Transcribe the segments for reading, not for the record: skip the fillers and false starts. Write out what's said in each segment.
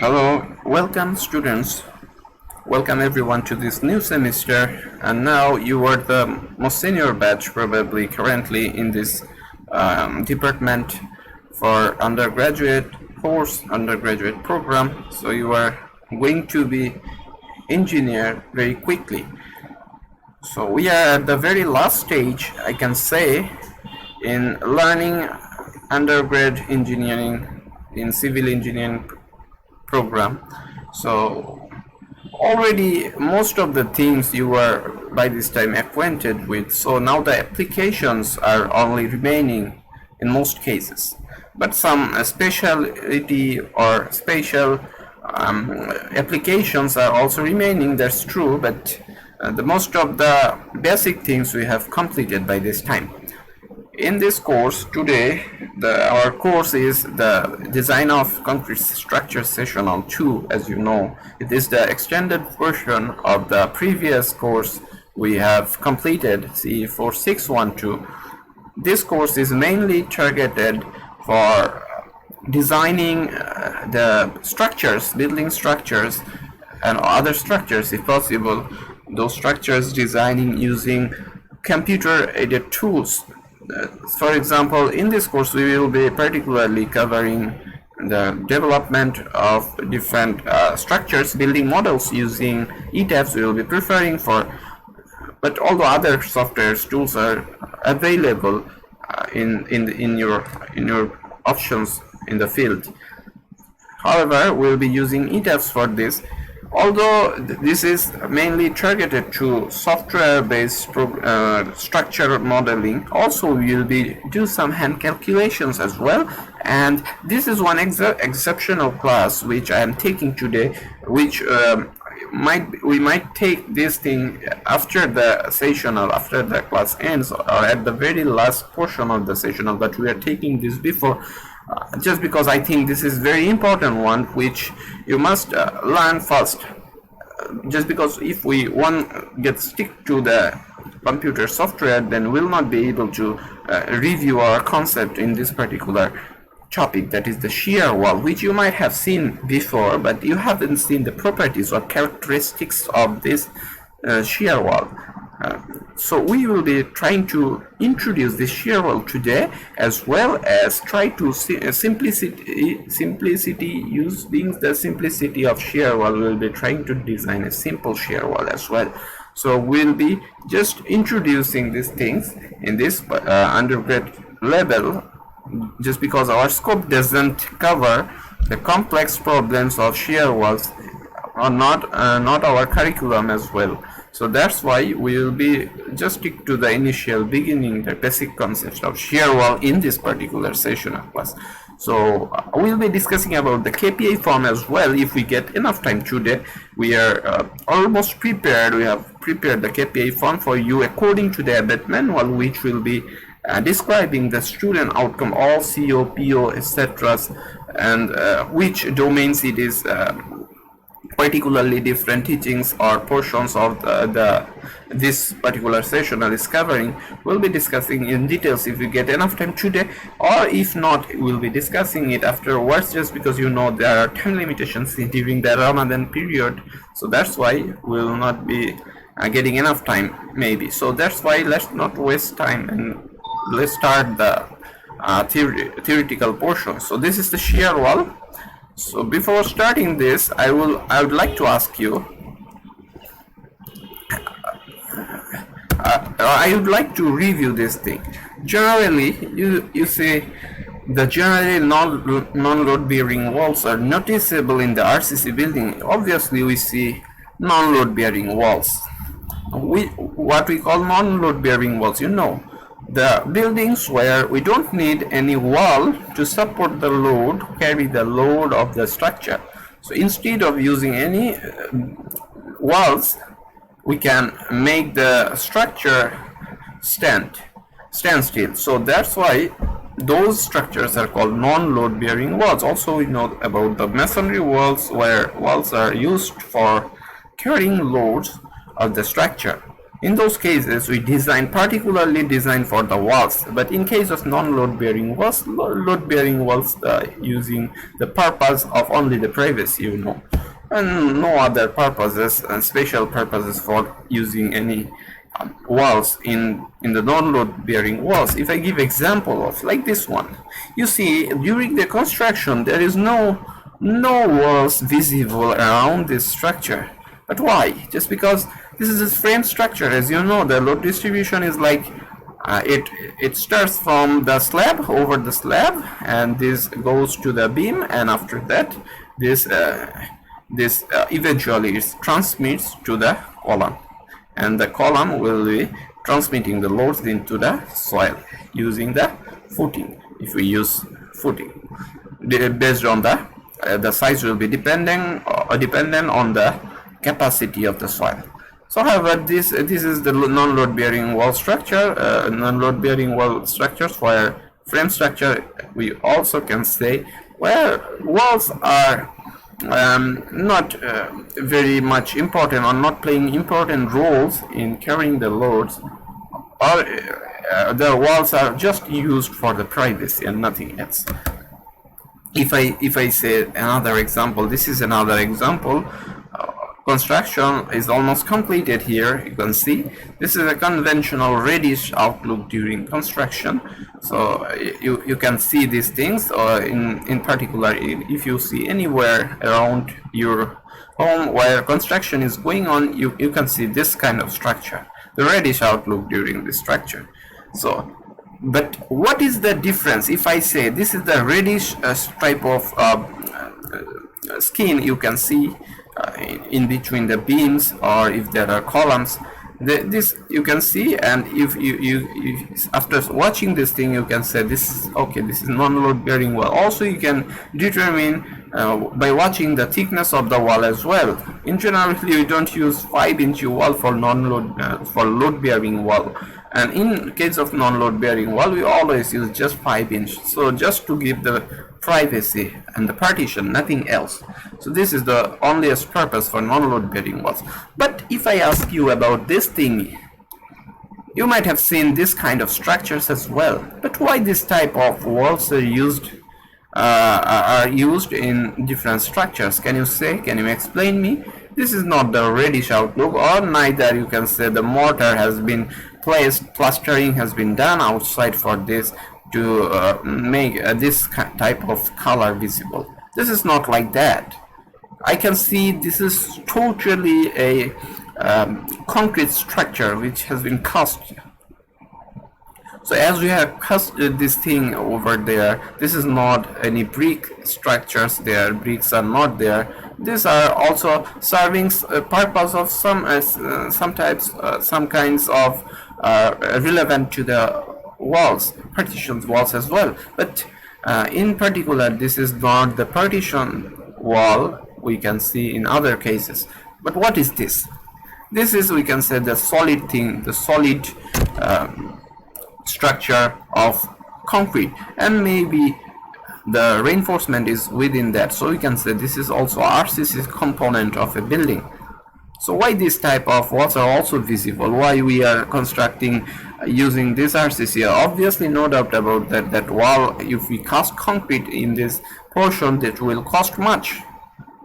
Hello, welcome students, welcome everyone to this new semester. And now you are the most senior batch probably currently in this department for undergraduate course, undergraduate program. So you are going to be engineer very quickly. So we are at the very last stage, I can say, in learning undergrad engineering in civil engineering program. So already most of the things you are by this time acquainted with, so now the applications are only remaining in most cases, but some specialty or special applications are also remaining, that's true, but the most of the basic things we have completed by this time. In this course today, our course is the design of concrete structure Sessional 2. As you know, it is the extended version of the previous course we have completed, CEE 4612. This course is mainly targeted for designing the structures, building structures and other structures if possible, those structures designing using computer-aided tools. For example, in this course we will be particularly covering the development of different structures, building models using ETABS we will be preferring for, but although other software tools are available in your options in the field. However, we'll be using ETABS for this. Although this is mainly targeted to software-based structure modeling, also we will be do some hand calculations as well. And this is one exceptional class which I am taking today, which we might take this thing after the sessional, after the class ends, or at the very last portion of the sessional. But we are taking this before. Just because I think this is very important one which you must learn first. Just because if we get stick to the computer software, then we'll not be able to review our concept in this particular topic, that is the shear wall, which you might have seen before, but you haven't seen the properties or characteristics of this shear wall. So we will be trying to introduce the shear wall today, as well as try to simplicity using the simplicity of shear wall. We will be trying to design a simple shear wall as well. So we'll be just introducing these things in this undergrad level, just because our scope doesn't cover the complex problems of shear walls, or not our curriculum as well. So that's why we will be just stick to the initial beginning, the basic concepts of shear wall in this particular session of class. So we'll be discussing about the KPI form as well if we get enough time today. We are almost prepared. We have prepared the KPI form for you according to the ABET manual, which will be describing the student outcome, all CO, PO, etc., and which domains it is particularly different teachings or portions of this particular session is covering. We'll be discussing in details if we get enough time today, or if not, we'll be discussing it afterwards, just because you know there are time limitations during the Ramadan period. So that's why we'll not be getting enough time maybe. So that's why let's not waste time and let's start the theoretical portion. So this is the shear wall. So before starting this, I would like to ask you, I would like to review this thing. Generally, you say the generally non-load bearing walls are noticeable in the RCC building. Obviously, we see non-load bearing walls. What we call non-load bearing walls, you know, the buildings where we don't need any wall to support the load, carry the load of the structure. So instead of using any walls, we can make the structure stand still. So that's why those structures are called non-load bearing walls. Also, we know about the masonry walls, where walls are used for carrying loads of the structure. In those cases, we particularly design for the walls. But in case of non-load bearing walls, load bearing walls using the purpose of only the privacy, and no other purposes and special purposes for using any walls in the non-load bearing walls. If I give example of like this one, you see during the construction there is no walls visible around this structure. But why? Just because this is a frame structure. As you know, the load distribution is like it starts from the slab, over the slab, and this goes to the beam, and after that this eventually it transmits to the column, and the column will be transmitting the loads into the soil using the footing. If we use footing, based on the size will be dependent on the capacity of the soil. So however, this is the non-load bearing wall structure. Non-load bearing wall structures for frame structure, we also can say, where walls are not very much important, or not playing important roles in carrying the loads, or the walls are just used for the privacy and nothing else. If I say another example, this is another example. Construction is almost completed here. You can see this is a conventional reddish outlook during construction. So you can see these things, or in particular if you see anywhere around your home where construction is going on, you can see this kind of structure, the reddish outlook during this structure. So but what is the difference if I say this is the reddish type of skin you can see in between the beams, or if there are columns, this you can see, and if you after watching this thing you can say this is okay, this is non-load bearing wall. Also you can determine by watching the thickness of the wall as well. In general, we don't use 5-inch wall for non-load for load bearing wall, and in case of non-load bearing wall we always use just 5-inch, so just to give the privacy and the partition, nothing else. So this is the onlyest purpose for non-load bearing walls. But if I ask you about this thing, you might have seen this kind of structures as well. But why this type of walls are used in different structures? Can you say? Can you explain me? This is not the reddish outlook, or neither you can say the mortar has been placed, plastering has been done outside for this to make this type of color visible. This is not like that. I can see this is totally a concrete structure which has been cast. So as we have cast this thing over there, this is not any brick structures there, bricks are not there. These are also serving a purpose of some kinds of relevant to the walls, partitions walls as well. But in particular, this is not the partition wall we can see in other cases. But what is this? This is, we can say, the solid thing, the solid structure of concrete, and maybe the reinforcement is within that. So we can say this is also RCC component of a building. So why this type of walls are also visible? Why we are constructing using this RCC? Obviously, no doubt about that. That wall, if we cast concrete in this portion, that will cost much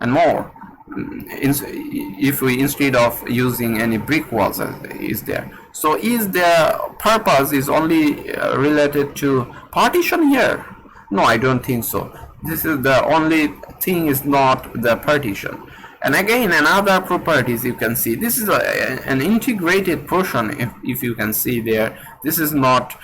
and more. If we, instead of using any brick walls is there. So is the purpose is only related to partition here? No, I don't think so. This is the only thing, is not the partition. And again, another properties you can see, this is an integrated portion. If you can see there, this is not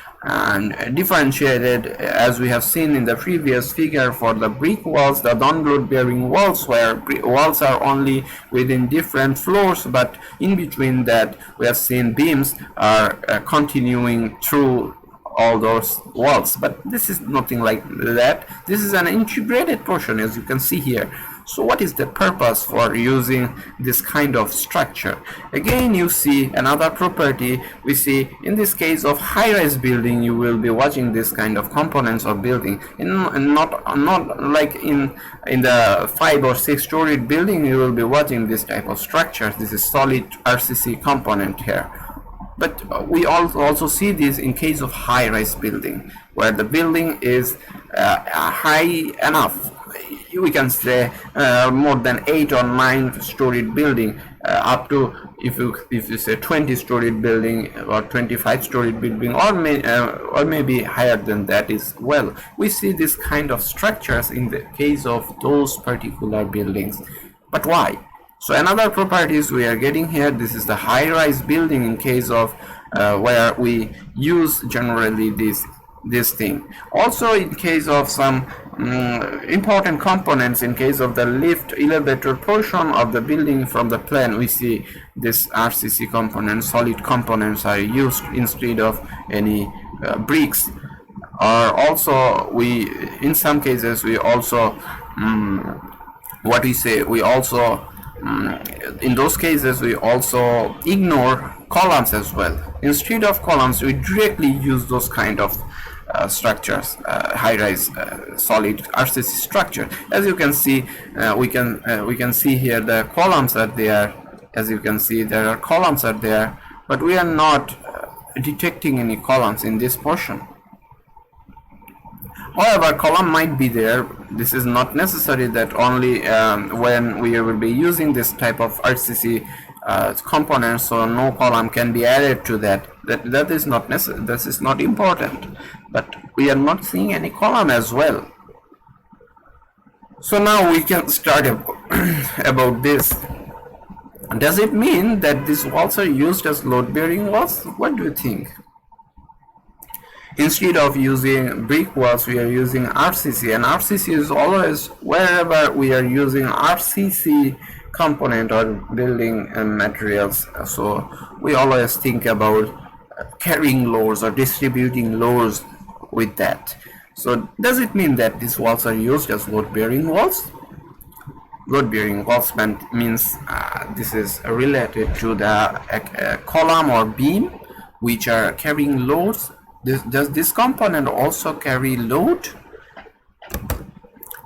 differentiated as we have seen in the previous figure for the brick walls, the non-load bearing walls, where walls are only within different floors, but in between that we have seen beams are continuing through all those walls. But this is nothing like that. This is an integrated portion, as you can see here. So what is the purpose for using this kind of structure? Again, you see another property. We see in this case of high-rise building, you will be watching this kind of components of building, and not like in the 5 or 6 storied building you will be watching this type of structures. This is solid RCC component here. But we also see this in case of high-rise building, where the building is high enough. We can say more than 8 or 9 storied building, up to, if you say 20-storied building or 25-storied building, or maybe higher than that as well. We see this kind of structures in the case of those particular buildings. But why? So another properties we are getting here, this is the high-rise building in case of where we use generally this thing. Also in case of some important components, in case of the lift elevator portion of the building from the plan, we see this RCC components, solid components are used instead of any bricks. Or also we, in some cases, we also in those cases we also ignore columns as well. Instead of columns, we directly use those kind of structures, high-rise solid RCC structure. As you can see, we can see here the columns are there. As you can see, there are columns are there, but we are not detecting any columns in this portion. However, column might be there. This is not necessary that only when we will be using this type of RCC components, so no column can be added to that. That is not necessary. This is not important. But we are not seeing any column as well. So now we can start about this. Does it mean that these walls are used as load-bearing walls? What do you think? Instead of using brick walls, we are using RCC, and RCC is always, wherever we are using RCC component or building materials, so we always think about carrying loads or distributing loads with that. So does it mean that these walls are used as load-bearing walls? Load-bearing walls means this is related to the column or beam which are carrying loads. Does this component also carry load?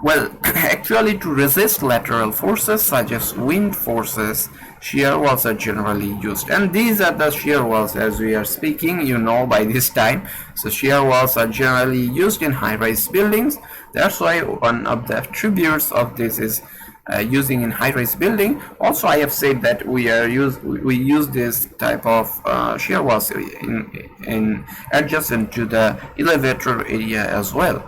Well, actually, to resist lateral forces such as wind forces, shear walls are generally used, and these are the shear walls as we are speaking, you know, by this time. So shear walls are generally used in high-rise buildings. That's why one of the attributes of this is using in high-rise building. Also, I have said that we use this type of shear walls in adjacent to the elevator area as well.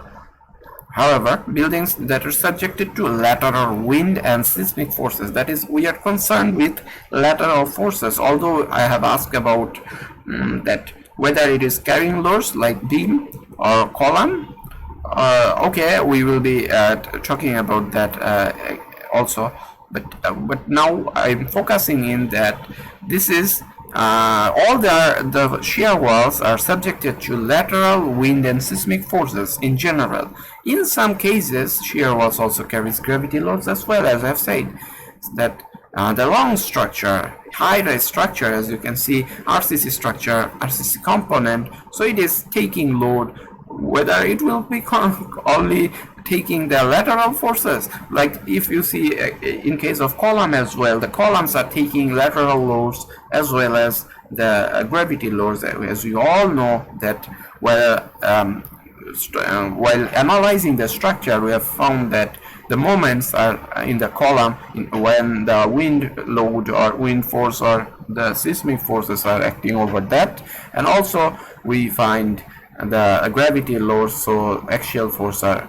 However, buildings that are subjected to lateral wind and seismic forces, that is, we are concerned with lateral forces. Although I have asked about that whether it is carrying loads like beam or column, okay, we will be talking about that also, but now I'm focusing in that this is all the shear walls are subjected to lateral wind and seismic forces in general. In some cases, shear walls also carries gravity loads as well, as I've said. That the long structure, high-rise structure, as you can see, RCC structure, RCC component, so it is taking load, whether it will be only taking the lateral forces, like if you see in case of column as well, the columns are taking lateral loads as well as the gravity loads, as you all know that while analyzing the structure, we have found that the moments are in the column when the wind load or wind force or the seismic forces are acting over that, and also we find the gravity loads, so axial force are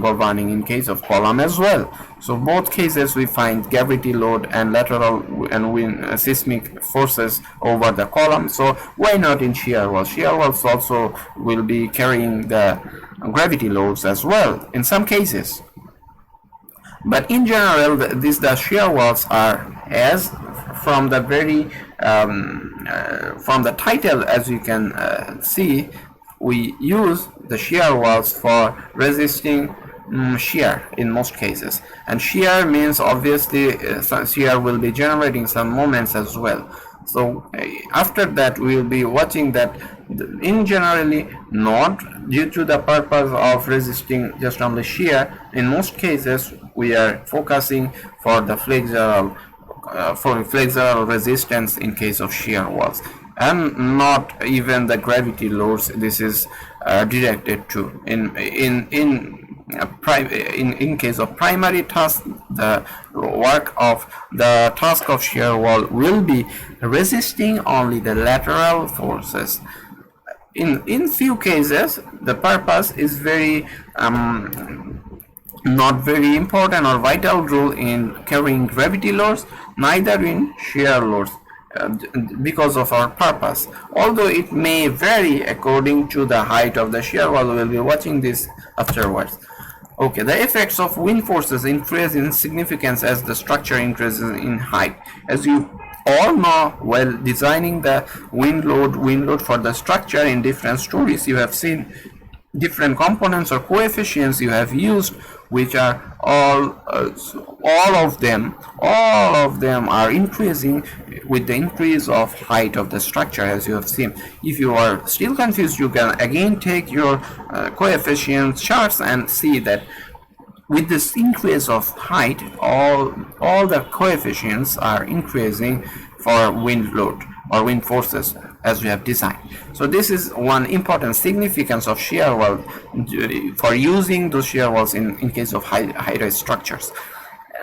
governing in case of column as well. So both cases we find gravity load and lateral and wind seismic forces over the column. So why not in shear walls? Shear walls also will be carrying the gravity loads as well in some cases. But in general, the shear walls are, as from the very from the title, as you can see, we use the shear walls for resisting shear in most cases, and shear means obviously shear will be generating some moments as well. So after that we will be watching that in generally not due to the purpose of resisting just only shear. In most cases we are focusing for the flexural resistance in case of shear walls. and not even the gravity loads this is directed to. In case of primary task, the task of shear wall will be resisting only the lateral forces. In few cases, the purpose is very not very important or vital role in carrying gravity loads, neither in shear loads, because of our purpose, although it may vary according to the height of the shear wall. We will be watching this afterwards. Okay, the effects of wind forces increase in significance as the structure increases in height. As you all know, while designing the wind load for the structure in different stories, you have seen different components or coefficients you have used, which are all of them are increasing with the increase of height of the structure, as you have seen. If you are still confused, you can again take your coefficient charts and see that with this increase of height, all the coefficients are increasing for wind load or wind forces as we have designed. So this is one important significance of shear wall for using those shear walls in case of high-rise structures.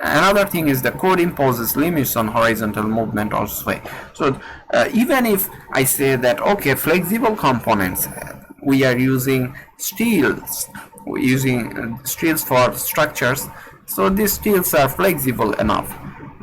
Another thing is the code imposes limits on horizontal movement or sway. So even if I say that, okay, flexible components, we are using steels for structures, so these steels are flexible enough,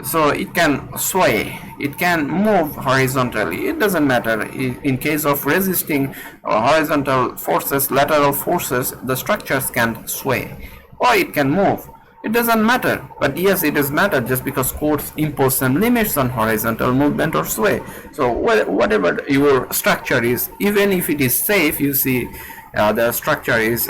so it can sway, it can move horizontally. It doesn't matter in case of resisting horizontal forces, lateral forces, the structures can sway or it can move. It doesn't matter, but yes, it does matter just because codes impose some limits on horizontal movement or sway. So whatever your structure is, even if it is safe, you see the structure is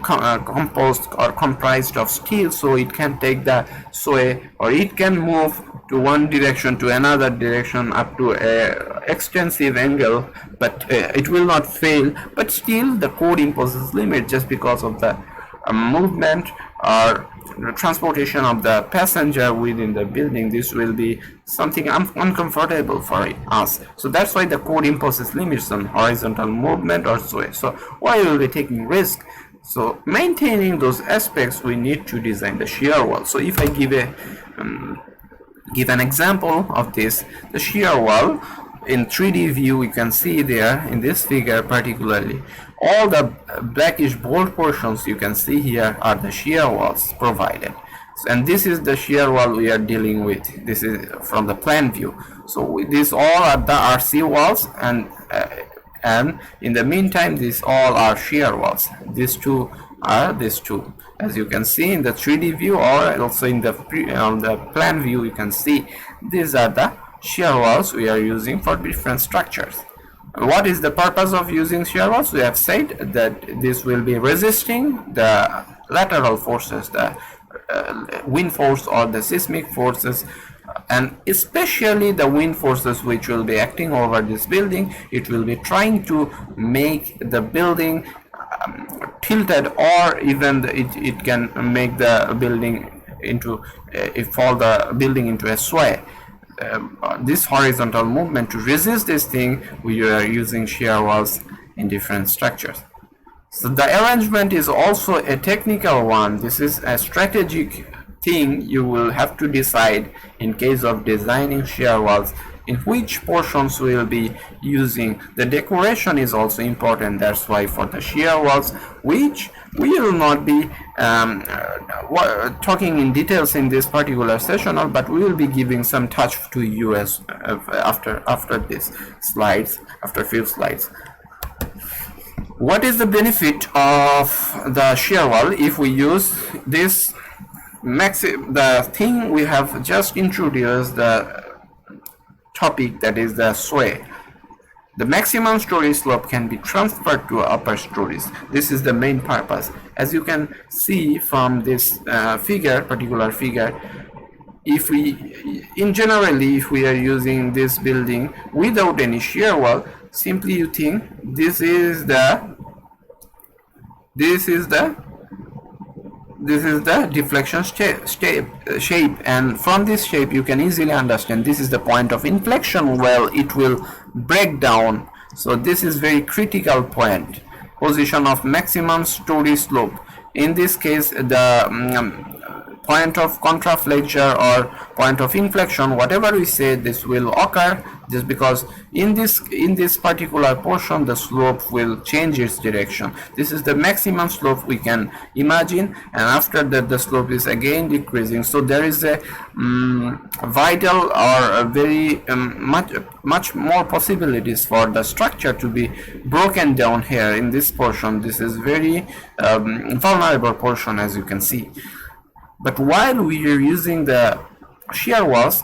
composed or comprised of steel, so it can take the sway or it can move to one direction to another direction up to a extensive angle, but it will not fail. But still the code imposes limit just because of the movement or transportation of the passenger within the building. This will be something uncomfortable for us, so that's why the code imposes limits on horizontal movement or sway. So why will we taking risk? So maintaining those aspects, we need to design the shear wall. So if I give an example of this, the shear wall in 3D view, you can see there in this figure particularly, all the blackish bold portions you can see here are the shear walls provided. And this is the shear wall we are dealing with. This is from the plan view. So these all are the RC walls, and in the meantime these all are shear walls. These two are these two. As you can see in the 3D view, or also in the plan view, you can see these are the shear walls we are using for different structures. What is the purpose of using shear walls? We have said that this will be resisting the lateral forces, the wind force or the seismic forces, and especially the wind forces which will be acting over this building. It will be trying to make the building tilted, or even it can make the building into fall the building into a sway. This horizontal movement, to resist this thing, we are using shear walls in different structures. So the arrangement is also a technical one. This is a strategic thing you will have to decide in case of designing shear walls, in which portions we will be using. The decoration is also important. That's why for the shear walls, which we will not be talking in details in this particular session, but we will be giving some touch to you as after this slides, after few slides. What is the benefit of the shear wall if we use this the thing we have just introduced, the topic, that is the sway? The maximum story slope can be transferred to upper stories. This is the main purpose. As you can see from this particular figure, if we are using this building without any shear wall, simply you think this is the this is the deflection shape, and from this shape you can easily understand this is the point of inflection where it will break down. So this is very critical point, position of maximum story slope. In this case, the point of contraflexure or point of inflection, whatever we say, this will occur just because in this particular portion the slope will change its direction. This is the maximum slope we can imagine, and after that the slope is again decreasing. So there is a vital or a very much more possibilities for the structure to be broken down here in this portion. This is very vulnerable portion, as you can see. But while we are using the shear walls,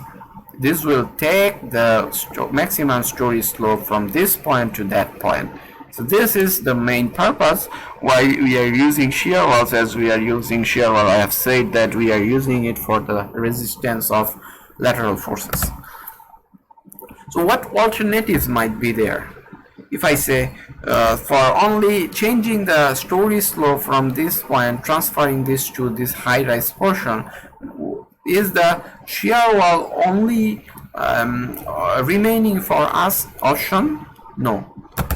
this will take the maximum story slope from this point to that point. So this is the main purpose why we are using shear walls. As we are using shear wall, I have said that we are using it for the resistance of lateral forces. So what alternatives might be there? If I say for only changing the story slope from this point, transferring this to this high-rise portion, is the shear wall only remaining for us option? No.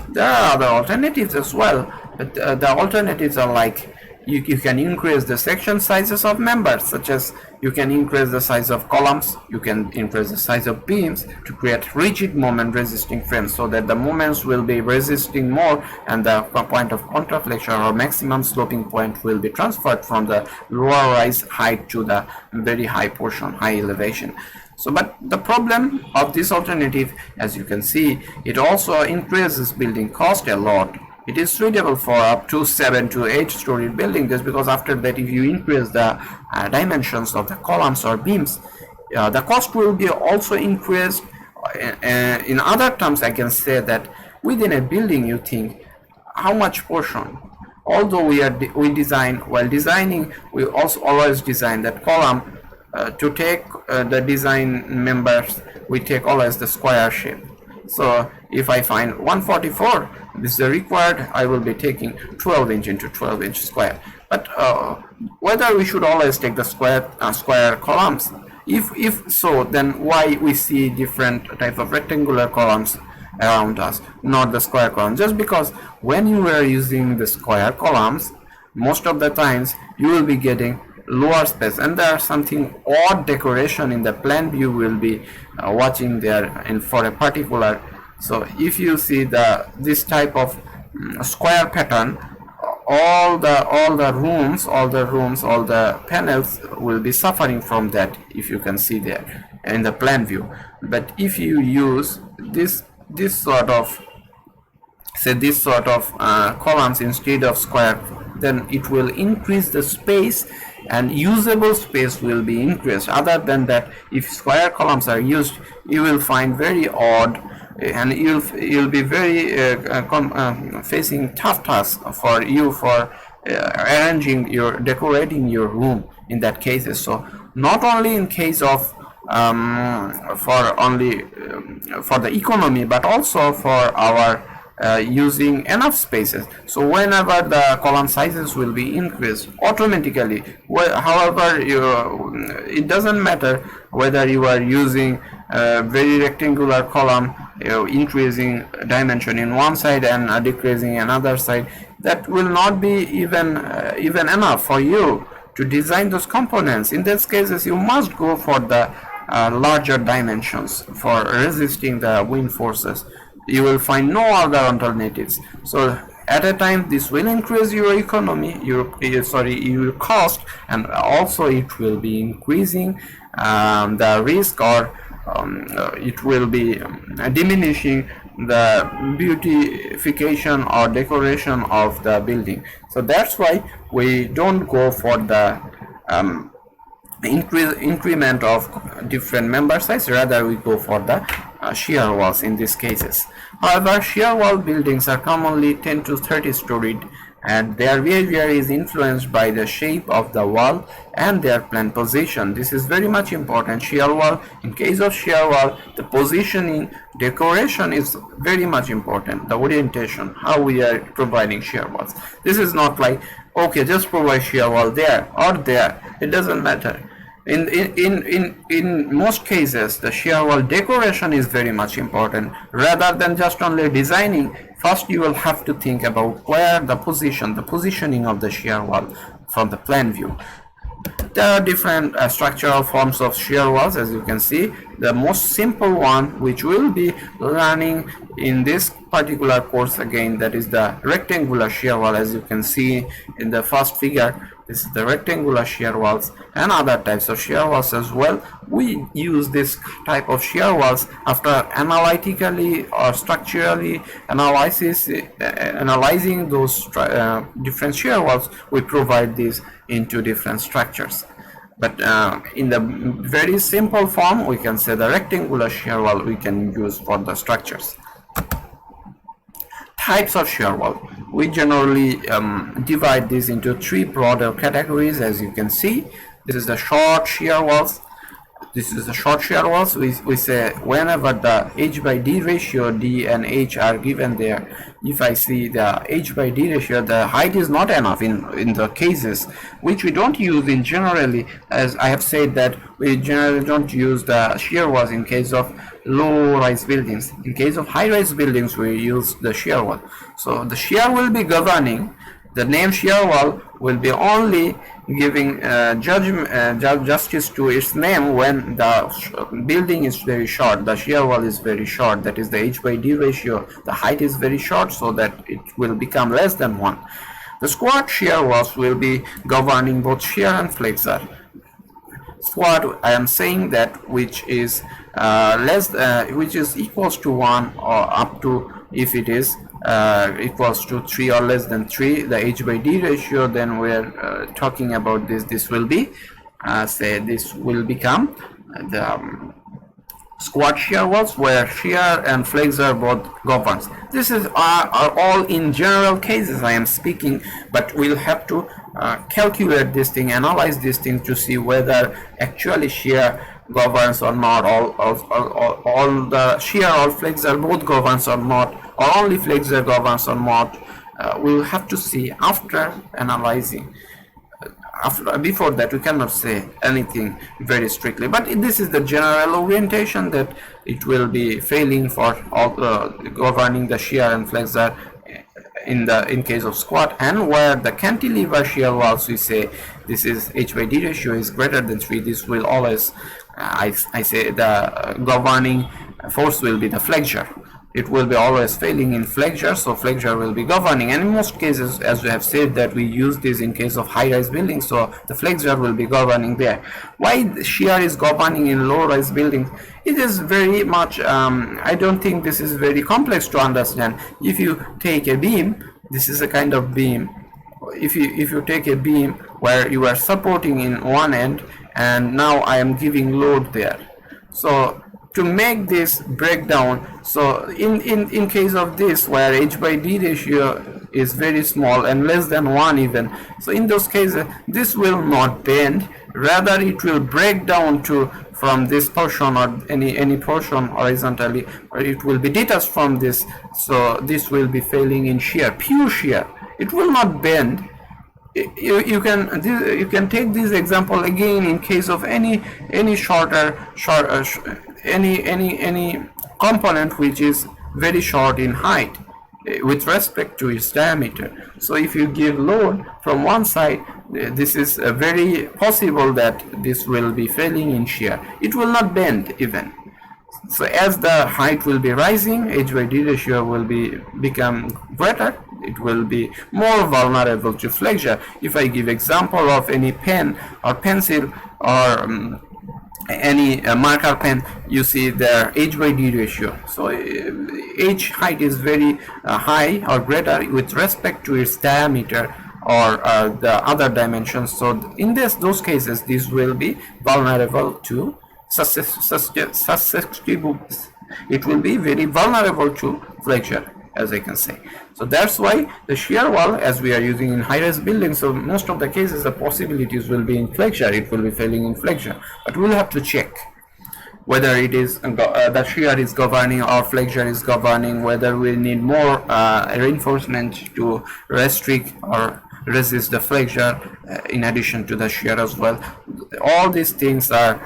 There are other alternatives as well, but the alternatives are like you can increase the section sizes of members, such as you can increase the size of columns, you can increase the size of beams to create rigid moment resisting frames, so that the moments will be resisting more and the point of contraflexure or maximum sloping point will be transferred from the lower rise height to the very high portion, high elevation. So, but the problem of this alternative, as you can see, it also increases building cost a lot. It is suitable for up to 7 to 8 story building, just because after that if you increase the dimensions of the columns or beams, the cost will be also increased. In other terms, I can say that within a building you think how much portion, although we design, while designing we also always design that column to take the design members, we take always the square shape. So if I find 144, this is the required, I will be taking 12 inch into 12 inch square. But whether we should always take the square columns, if so, then why we see different type of rectangular columns around us, not the square columns? Just because when you are using the square columns, most of the times you will be getting lower space, and there are something odd decoration in the plan view will be watching there and for a particular. So if you see this type of square pattern, all the rooms, all the panels will be suffering from that, if you can see there in the plan view. But if you use this sort of columns instead of square, then it will increase the space and usable space will be increased. Other than that, if square columns are used, you will find very odd, and you'll be very facing tough tasks for you for decorating your room in that cases. So not only in case of for the economy, but also for our using enough spaces. So whenever the column sizes will be increased automatically, however it doesn't matter whether you are using a very rectangular column, increasing dimension in one side and decreasing another side, that will not be even enough for you to design those components. In those cases you must go for the larger dimensions for resisting the wind forces. You will find no other alternatives. So at a time this will increase your economy, your cost, and also it will be increasing the risk, or it will be diminishing the beautification or decoration of the building. So that's why we don't go for the increment of different member size, rather we go for the shear walls in these cases. However, shear wall buildings are commonly 10 to 30 storied, and their behavior is influenced by the shape of the wall and their plan position. This is very much important. Shear wall, in case of shear wall, the positioning, decoration is very much important. The orientation, how we are providing shear walls. This is not like okay, just provide shear wall there or there, it doesn't matter. In most cases, the shear wall decoration is very much important. Rather than just only designing, first you will have to think about where the positioning of the shear wall from the plan view. There are different structural forms of shear walls, as you can see. The most simple one, which we'll be learning in this particular course again, that is the rectangular shear wall. As you can see in the first figure, this is the rectangular shear walls, and other types of shear walls as well. We use this type of shear walls after analytically or structurally analyzing those different shear walls. We provide these into different structures. But in the very simple form, we can say the rectangular shear wall we can use for the structures. Types of shear wall. We generally divide these into three broader categories. As you can see, this is the short shear walls. This is the short shear walls. We say whenever the h by d ratio, d and h are given there, if I see the h by d ratio, the height is not enough in the cases which we don't use in generally. As I have said that we generally don't use the shear walls in case of low-rise buildings. In case of high-rise buildings, we use the shear wall. So the shear will be governing. The name shear wall will be only giving justice to its name when the building is very short. The shear wall is very short, that is the h by d ratio. The height is very short, so that it will become less than 1. The squat shear walls will be governing both shear and flexure. Squat, I am saying that which is which is equals to 1 or up to, if it is equals to 3 or less than 3, the h by d ratio, then we're talking about this will be say this will become the squat shear walls, where shear and flexure both governs. This is are all in general cases I am speaking, but we'll have to calculate this thing, analyze this thing to see whether actually shear governs or not, all the shear or flexure both governs or not, or only flexure governs or not. We'll have to see after analyzing. Before that, we cannot say anything very strictly, but this is the general orientation, that it will be failing for all governing the shear and flexure in case of squat, and where the cantilever shear walls, we say this is h by d ratio is greater than 3. This will always I say the governing force will be the flexure. It will be always failing in flexure, so flexure will be governing. And in most cases, as we have said, that we use this in case of high-rise buildings, so the flexure will be governing there. Why the shear is governing in low-rise buildings? It is very much I don't think this is very complex to understand. If you take a beam, this is a kind of beam. If you take a beam where you are supporting in one end, and now I am giving load there, so to make this breakdown, so in case of this, where h by d ratio is very small and less than 1 even, so in those cases this will not bend, rather it will break down to from this portion or any portion horizontally, or it will be detached from this, so this will be failing in shear, pure shear. It will not bend. You can take this example again in case of any component which is very short in height with respect to its diameter. So if you give load from one side, this is very possible that this will be failing in shear. It will not bend even. So as the height will be rising, h by d ratio will become greater. It will be more vulnerable to flexure. If I give example of any pen or pencil or any marker pen, you see their h by d ratio. So h height is very high or greater with respect to its diameter or the other dimensions. So in those cases, this will be vulnerable to susceptible. It will be very vulnerable to flexure, as I can say. So that's why the shear wall, as we are using in high-rise buildings, so most of the cases the possibilities will be in flexure. It will be failing in flexure, but we'll have to check whether it is the shear is governing or flexure is governing, whether we need more reinforcement to restrict or resist the flexure in addition to the shear as well. All these things are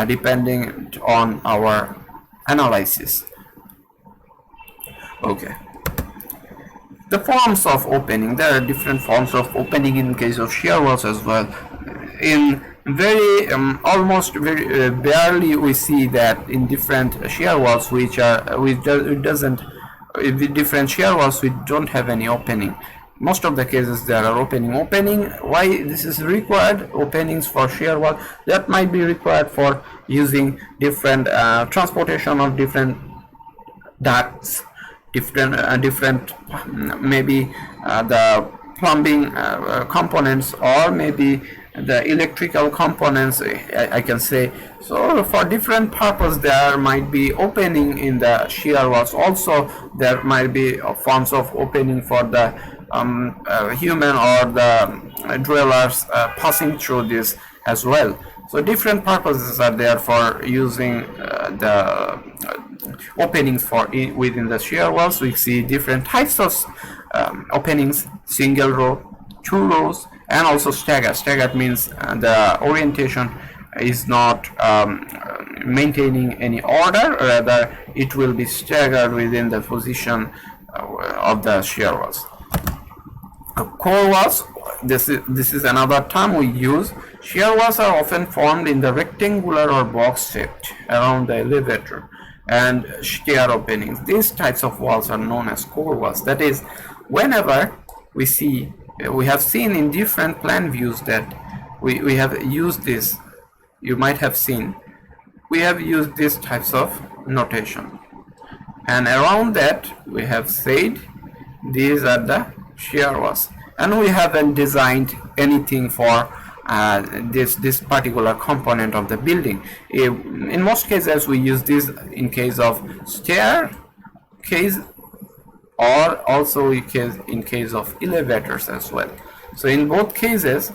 depending on our analysis. Okay. The forms of opening. There are different forms of opening in case of shear walls as well. In very almost very barely we see that in different shear walls with different shear walls we don't have any opening. Most of the cases there are opening. Why this is required? Openings for shear wall, that might be required for using different transportation of different ducts, different maybe the plumbing components, or maybe the electrical components, I can say. So for different purpose there might be opening in the shear walls. Also there might be forms of opening for the human or the dwellers passing through this as well. So different purposes are there for using the openings for within the shear walls. We see different types of openings: single row, 2 rows, and also stagger. Stagger means the orientation is not maintaining any order, rather it will be staggered within the position of the shear walls. Core walls, this is another term we use. Shear walls are often formed in the rectangular or box shaped around the elevator and shear openings. These types of walls are known as core walls. That is, whenever we have seen in different plan views that we have used this, you might have seen, we have used these types of notation, and around that we have said these are the shear walls, and we haven't designed anything for this particular component of the building. In most cases we use this in case of staircase, or also in case of elevators as well. So in both cases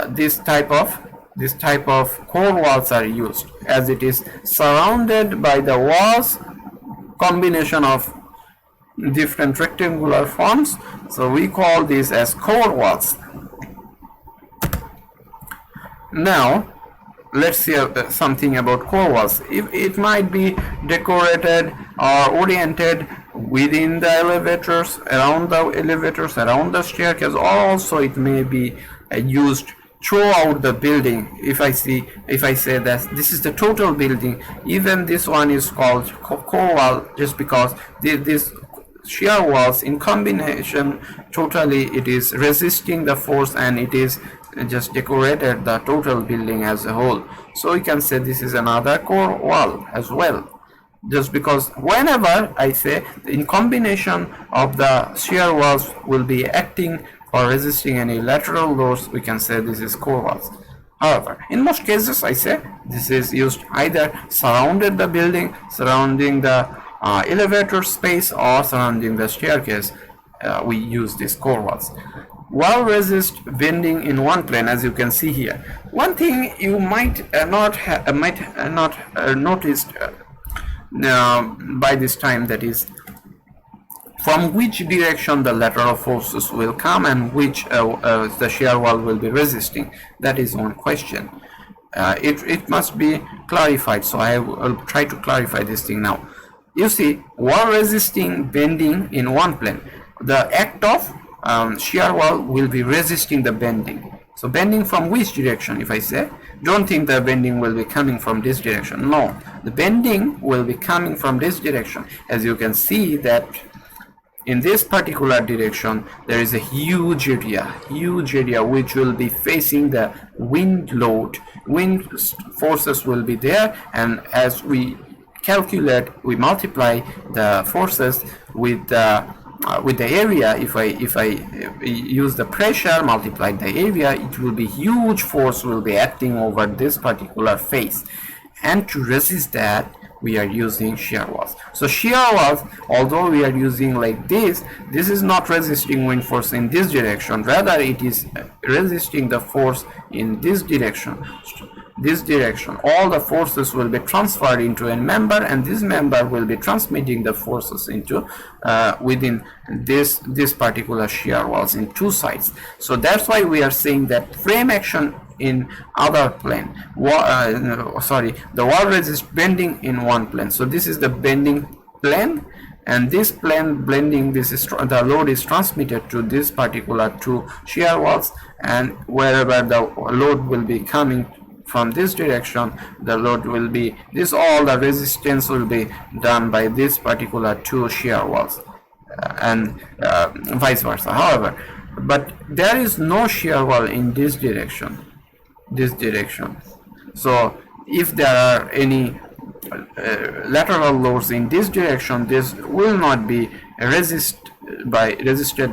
this type of core walls are used, as it is surrounded by the walls combination of different rectangular forms. So we call this as core walls. Now let's see something about core walls. It might be decorated or oriented within the elevators, around the staircase, or also it may be used throughout the building. If I say that this is the total building, even this one is called core wall, just because this shear walls in combination totally it is resisting the force, and it is just decorated the total building as a whole. So we can say this is another core wall as well, just because whenever I say in combination of the shear walls will be acting for resisting any lateral loads, we can say this is core walls. However, in most cases I say this is used either surrounded the building, surrounding the elevator space, or surrounding the staircase. We use these core walls. Wall resist bending in one plane, as you can see here. One thing you might not noticed by this time, that is from which direction the lateral forces will come and which the shear wall will be resisting. That is one question. It must be clarified, so I will try to clarify this thing now. You see, wall resisting bending in one plane, the act of shear wall will be resisting the bending. So bending from which direction? If I say, don't think the bending will be coming from this direction. No, the bending will be coming from this direction. As you can see that in this particular direction there is a huge area which will be facing the wind load. Wind forces will be there, and as we calculate, we multiply the forces with the area. If I use the pressure multiplied the area, it will be huge force will be acting over this particular face, and to resist that we are using shear walls. So shear walls, although we are using like this is not resisting wind force in this direction, rather it is resisting the force in this direction. this direction, all the forces will be transferred into a member, and this member will be transmitting the forces into within this particular shear walls in two sides. So that's why we are saying that frame action in other plane, the wall resist bending in one plane. So this is the bending plane, and this plane bending, this is the load is transmitted to this particular two shear walls, and wherever the load will be coming from this direction, the load will be this, all the resistance will be done by this particular two shear walls, and vice versa. However, but there is no shear wall in this direction. So if there are any lateral loads in this direction, this will not be resisted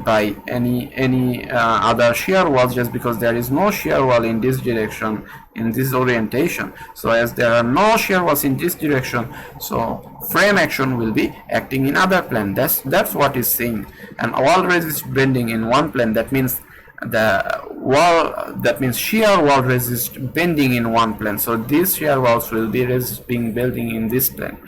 by any other shear walls, just because there is no shear wall in this direction, in this orientation. So as there are no shear walls in this direction, so frame action will be acting in other plane. That's what is saying. And wall resist bending in one plane, that means the wall, that means shear wall resist bending in one plane. So these shear walls will be resisting bending in this plane.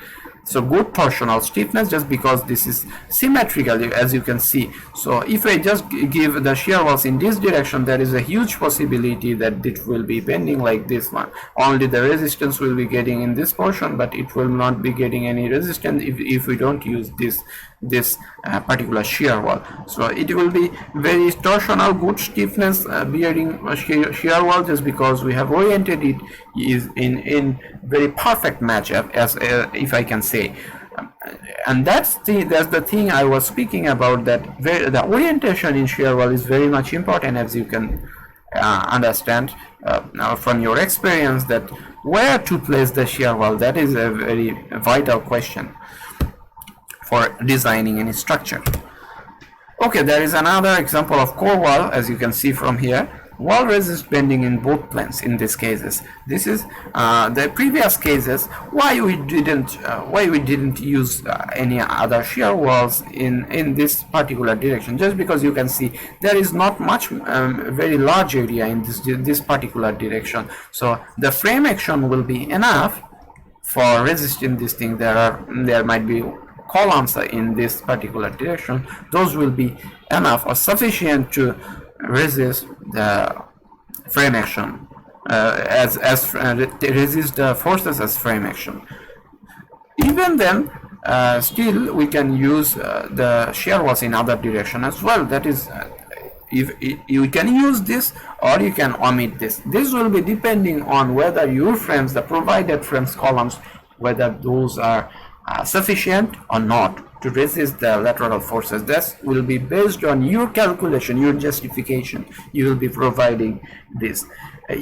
So good torsional stiffness, just because this is symmetrical, as you can see. So if I just give the shear walls in this direction, there is a huge possibility that it will be bending like this one. Only the resistance will be getting in this portion, but it will not be getting any resistance if we don't use this particular shear wall. So it will be very torsional, good stiffness bearing shear wall, just because we have oriented it is in very perfect matchup, as if I can say. And that's the thing I was speaking about, that the orientation in shear wall is very much important, as you can understand now from your experience, that where to place the shear wall, that is a very vital question for designing any structure. Okay, there is another example of core wall, as you can see from here. Wall resist bending in both planes in these cases. This is the previous cases. Why we didn't use any other shear walls in this particular direction? Just because you can see there is not much very large area in this particular direction. So the frame action will be enough for resisting this thing. There might be columns in this particular direction. Those will be enough or sufficient to resist the frame action, resist the forces as frame action. Even then, still we can use the shear walls in other direction as well. That is, if you can use this or you can omit this. This will be depending on whether your frames, the provided frames columns, whether those are sufficient or not to resist the lateral forces. This will be based on your calculation, your justification. You will be providing this.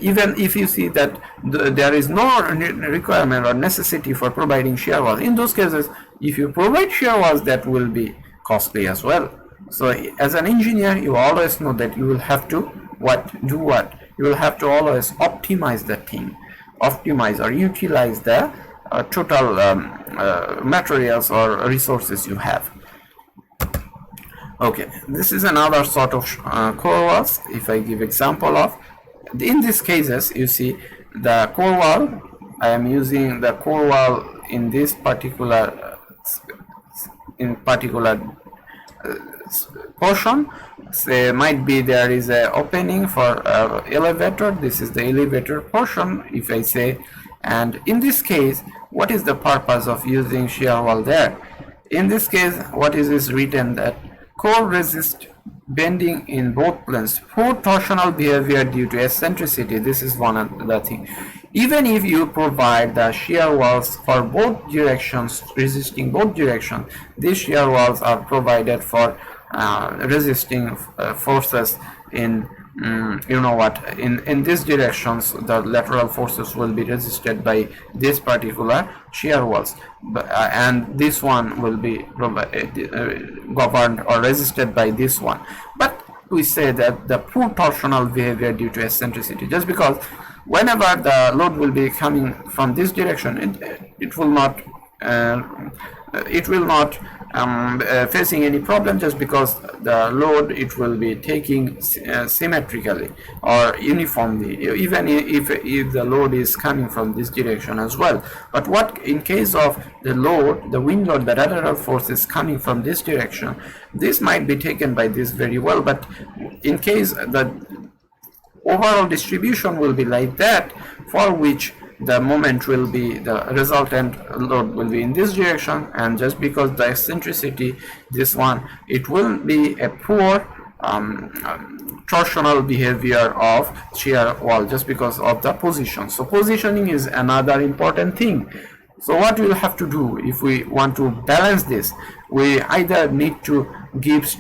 Even if you see that there is no requirement or necessity for providing shear walls, in those cases, if you provide shear walls, that will be costly as well. So as an engineer, you always know that you will have to do what? You will have to always optimize the thing, optimize or utilize the total materials or resources you have. Okay, this is another sort of core walls. If I give example of, in these cases, you see the core wall. I am using the core wall in this particular portion. Say might be there is a opening for elevator. This is the elevator portion, if I say. And in this case, what is the purpose of using shear wall there? In this case, what is written that core resist bending in both planes, poor torsional behavior due to eccentricity. This is one of the thing. Even if you provide the shear walls for both directions, resisting both directions, these shear walls are provided for resisting forces in in these directions. The lateral forces will be resisted by this particular shear walls, and this one will be governed or resisted by this one. But we say that the poor torsional behavior due to eccentricity, just because whenever the load will be coming from this direction, it will not it will not facing any problem, just because the load it will be taking symmetrically or uniformly, even if the load is coming from this direction as well. But what in case of the load, the wind load, the lateral force is coming from this direction, this might be taken by this very well, but in case the overall distribution will be like that, for which the moment will be, the resultant load will be in this direction, and just because the eccentricity, this one, it will be a poor torsional behavior of shear wall, just because of the position. So positioning is another important thing. So what we'll have to do if we want to balance this, we either need to give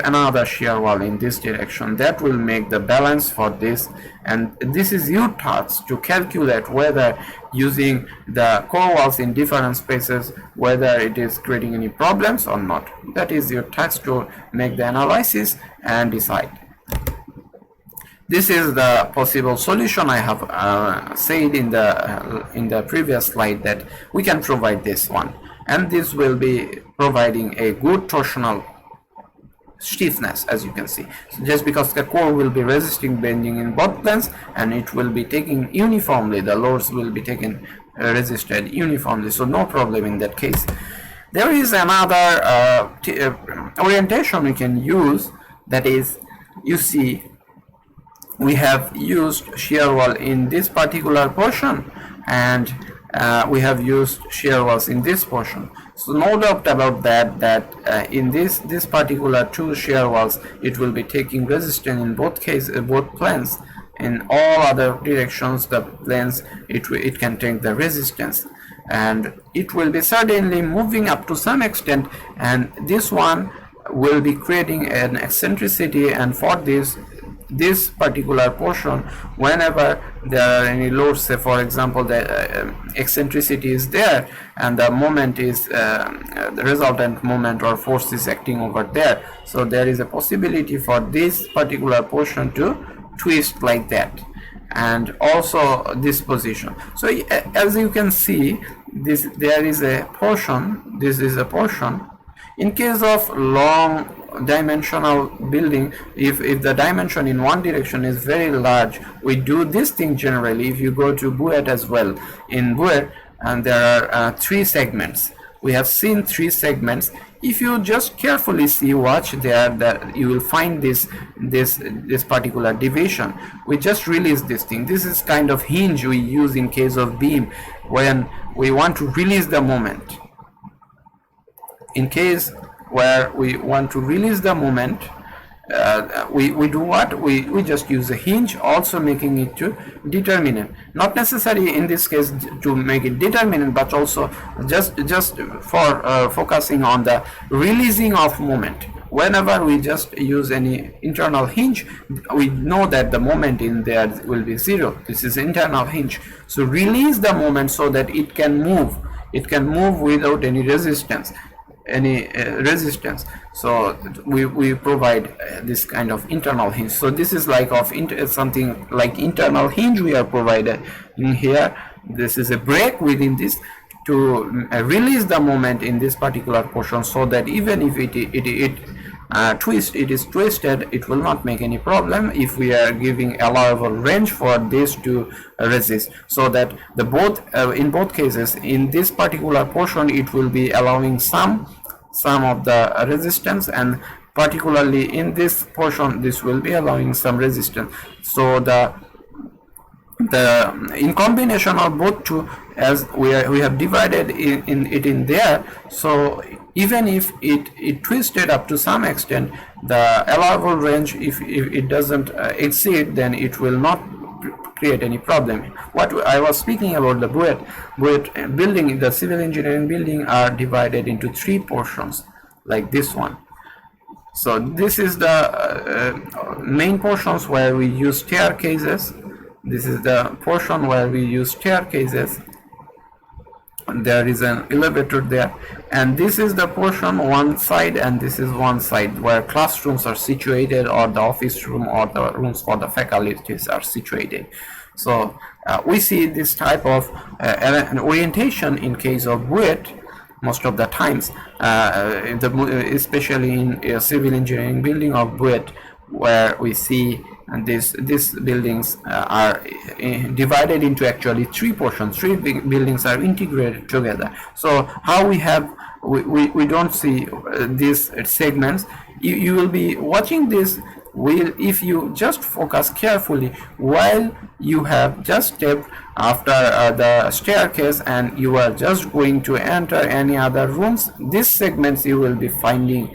another shear wall in this direction. That will make the balance for this, and this is your task to calculate whether using the core walls in different spaces, whether it is creating any problems or not. That is your task to make the analysis and decide. This is the possible solution. I have said in the previous slide that we can provide this one, and this will be providing a good torsional stiffness, as you can see. So just because the core will be resisting bending in both planes, and it will be taking uniformly, the loads will be taken resisted uniformly, so no problem in that case. There is another orientation we can use, that is, you see, we have used shear wall in this particular portion, and we have used shear walls in this portion. So no doubt about that, in this particular two shear walls, it will be taking resistance in both cases, both planes. In all other directions, the planes, it can take the resistance, and it will be certainly moving up to some extent, and this one will be creating an eccentricity, and for this particular portion, whenever there are any loads, say for example the eccentricity is there and the moment is the resultant moment or force is acting over there, so there is a possibility for this particular portion to twist like that, and also this position. So as you can see, there is a portion, this is a portion. In case of long dimensional building, if the dimension in one direction is very large, we do this thing generally. If you go to Buet as well, in Buet, and there are 3 segments. We have seen 3 segments. If you just carefully see, watch there, that you will find this particular division. We just release this thing. This is kind of hinge we use in case of beam when we want to release the moment. In case where we want to release the moment, we do what? We just use a hinge, also making it to determinant. Not necessarily in this case to make it determinant, but also just for focusing on the releasing of moment. Whenever we just use any internal hinge, we know that the moment in there will be 0. This is internal hinge. So release the moment so that it can move. It can move without any resistance. So we provide this kind of internal hinge. So this is like something like internal hinge we are provided in here. This is a break within this to release the moment in this particular portion, so that even if it is twisted, it will not make any problem if we are giving allowable range for this to resist, so that in both cases, in this particular portion it will be allowing some of the resistance, and particularly in this portion this will be allowing some resistance. So in combination of both two, as we have divided in there, so even if it twisted up to some extent, the allowable range, if it doesn't exceed, then it will not create any problem. What I was speaking about, the Buet building, the civil engineering building are divided into 3 portions like this one. So this is the main portions where we use staircases. This is the portion where we use staircases. There is an elevator there, and this is the portion one side, and this is one side where classrooms are situated, or the office room, or the rooms for the faculties are situated. So we see this type of an orientation in case of Buet, most of the times, especially in a civil engineering building or BUET, where we see these buildings are divided into actually three portions. Three big buildings are integrated together. So how we don't see these segments. You will be watching this if you just focus carefully while you have just stepped after the staircase and you are just going to enter any other rooms. These segments you will be finding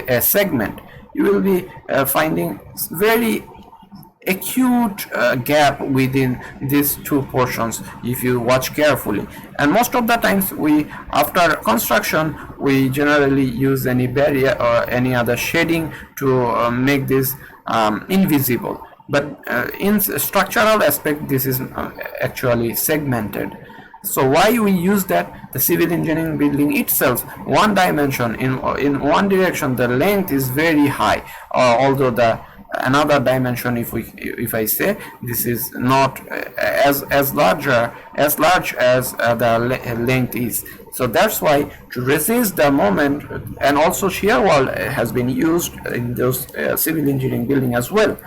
a segment. You will be finding very acute gap within these two portions if you watch carefully. And most of the times after construction we generally use any barrier or any other shading to make this invisible, but in structural aspect this is actually segmented. So why we use that? The civil engineering building itself, one dimension in one direction, the length is very high, although the another dimension, if I say, this is not as large as the length is. So that's why, to resist the moment, and also shear wall has been used in those civil engineering building as well,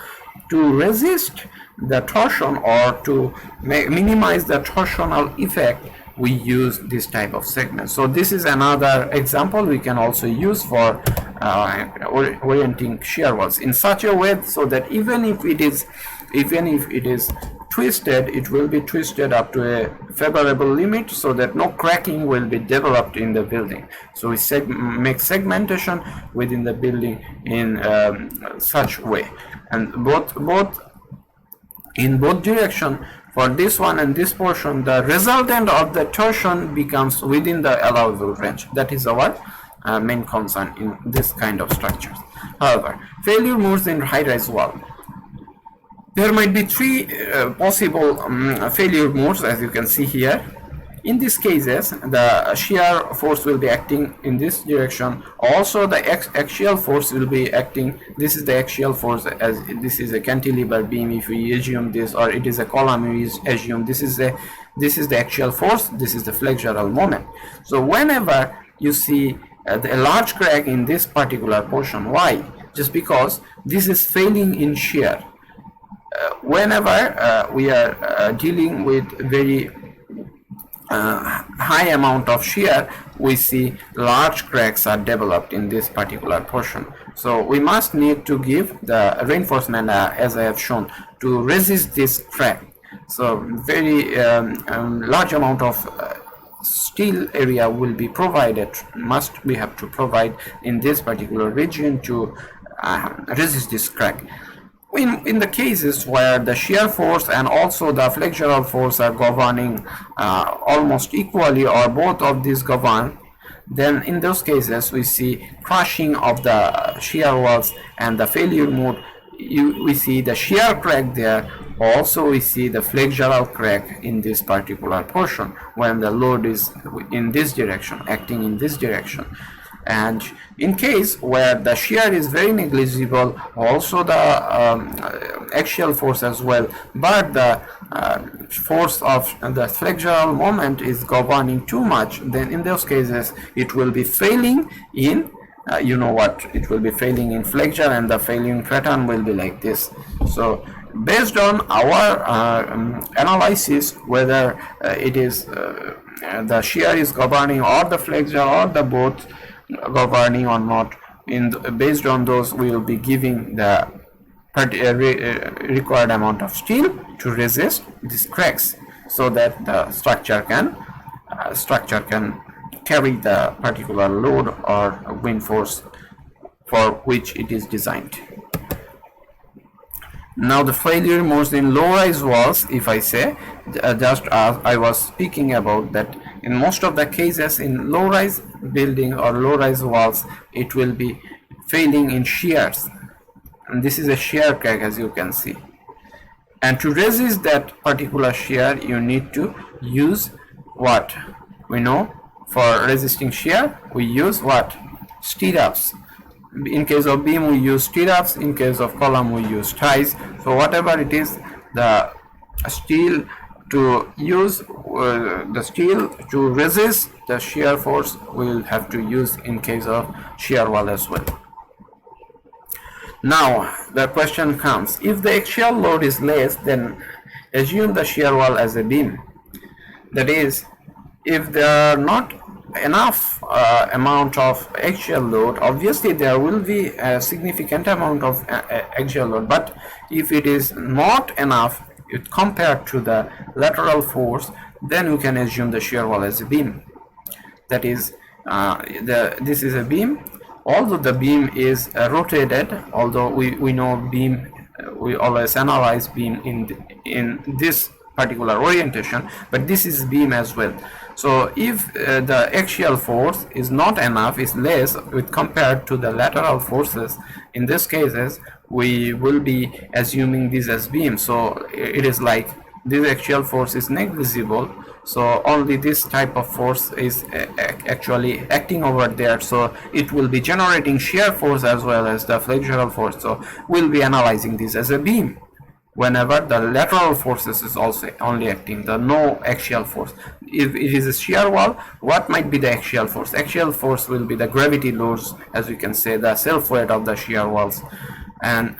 to resist the torsion or to minimize the torsional effect, we use this type of segment. So this is another example we can also use for orienting shear walls in such a way so that even if it is twisted, it will be twisted up to a favorable limit so that no cracking will be developed in the building. So we make segmentation within the building in such way, and in both direction. For this one and this portion, the resultant of the torsion becomes within the allowable range. That is our main concern in this kind of structures. However, failure modes in high-rise wall. There might be three possible failure modes, as you can see here. In these cases, the shear force will be acting in this direction. Also, the axial force will be acting. This is the axial force, as this is a cantilever beam. If we assume this, or it is a column, we assume this is the axial force. This is the flexural moment. So whenever you see a large crack in this particular portion, why? Just because this is failing in shear. Whenever we are dealing with very high amount of shear, we see large cracks are developed in this particular portion. So we must need to give the reinforcement as I have shown to resist this crack. So very large amount of steel area will be provided, we have to provide in this particular region to resist this crack. In the cases where the shear force and also the flexural force are governing almost equally, or both of these govern, then in those cases we see crushing of the shear walls and the failure mode. We see the shear crack there. Also we see the flexural crack in this particular portion when the load is in this direction, acting in this direction. And in case where the shear is very negligible, also the axial force as well, but the force of the flexural moment is governing too much, then in those cases it will be failing in it will be failing in flexure, and the failing pattern will be like this. So based on our analysis, whether it is the shear is governing or the flexure or the both governing or not, based on those we will be giving the required amount of steel to resist these cracks, so that the structure can carry the particular load or wind force for which it is designed. Now the failure modes in low-rise walls, if I say, just as I was speaking about, that in most of the cases in low-rise building or low-rise walls, it will be failing in shears, and this is a shear crack, as you can see. And to resist that particular shear, you need to use what we know. For resisting shear, we use what? Stirrups. In case of beam, we use stirrups. In case of column, we use ties. So whatever it is, the steel to use the steel to resist the shear force we will have to use in case of shear wall as well. Now the question comes, if the axial load is less, then assume the shear wall as a beam. That is, if there are not enough amount of axial load, obviously there will be a significant amount of axial load, but if it is not enough compared to the lateral force, then you can assume the shear wall as a beam. That is, this is a beam, although the beam is rotated, although we know beam, we always analyze beam in this particular orientation, but this is beam as well. So if the axial force is not enough, is less with compared to the lateral forces, in this cases we will be assuming this as beam. So it is like this axial force is negligible, so only this type of force is actually acting over there, so it will be generating shear force as well as the flexural force. So we'll be analyzing this as a beam whenever the lateral forces is also only acting, the no axial force. If it is a shear wall, what might be the axial force? Axial force will be the gravity loads, as we can say, the self weight of the shear walls. And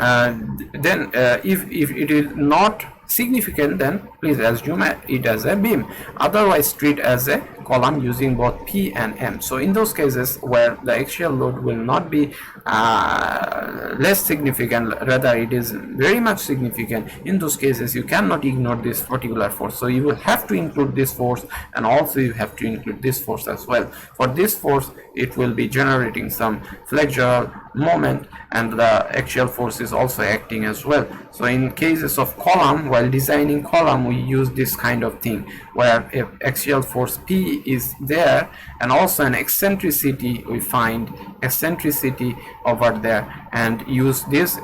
then if it is not significant, then please assume it as a beam, otherwise treat as a column using both P and M. So in those cases where the axial load will not be less significant, rather it is very much significant, in those cases you cannot ignore this particular force. So you will have to include this force, and also you have to include this force as well. For this force, it will be generating some flexural moment, and the axial force is also acting as well. So in cases of column, while designing column, we use this kind of thing, where if axial force P is there and also an eccentricity, we find eccentricity over there, and use these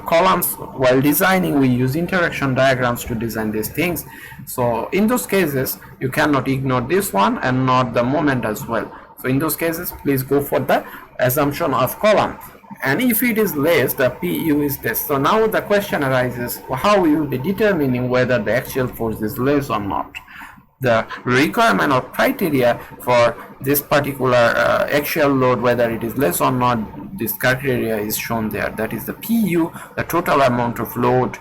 columns. While designing, we use interaction diagrams to design these things. So in those cases you cannot ignore this one and not the moment as well. So in those cases, please go for the assumption of column. And if it is less, the PU is less. So now the question arises, how we will be determining whether the axial force is less or not. The requirement or criteria for this particular axial load, whether it is less or not, this criteria is shown there. That is the PU, the total amount of load.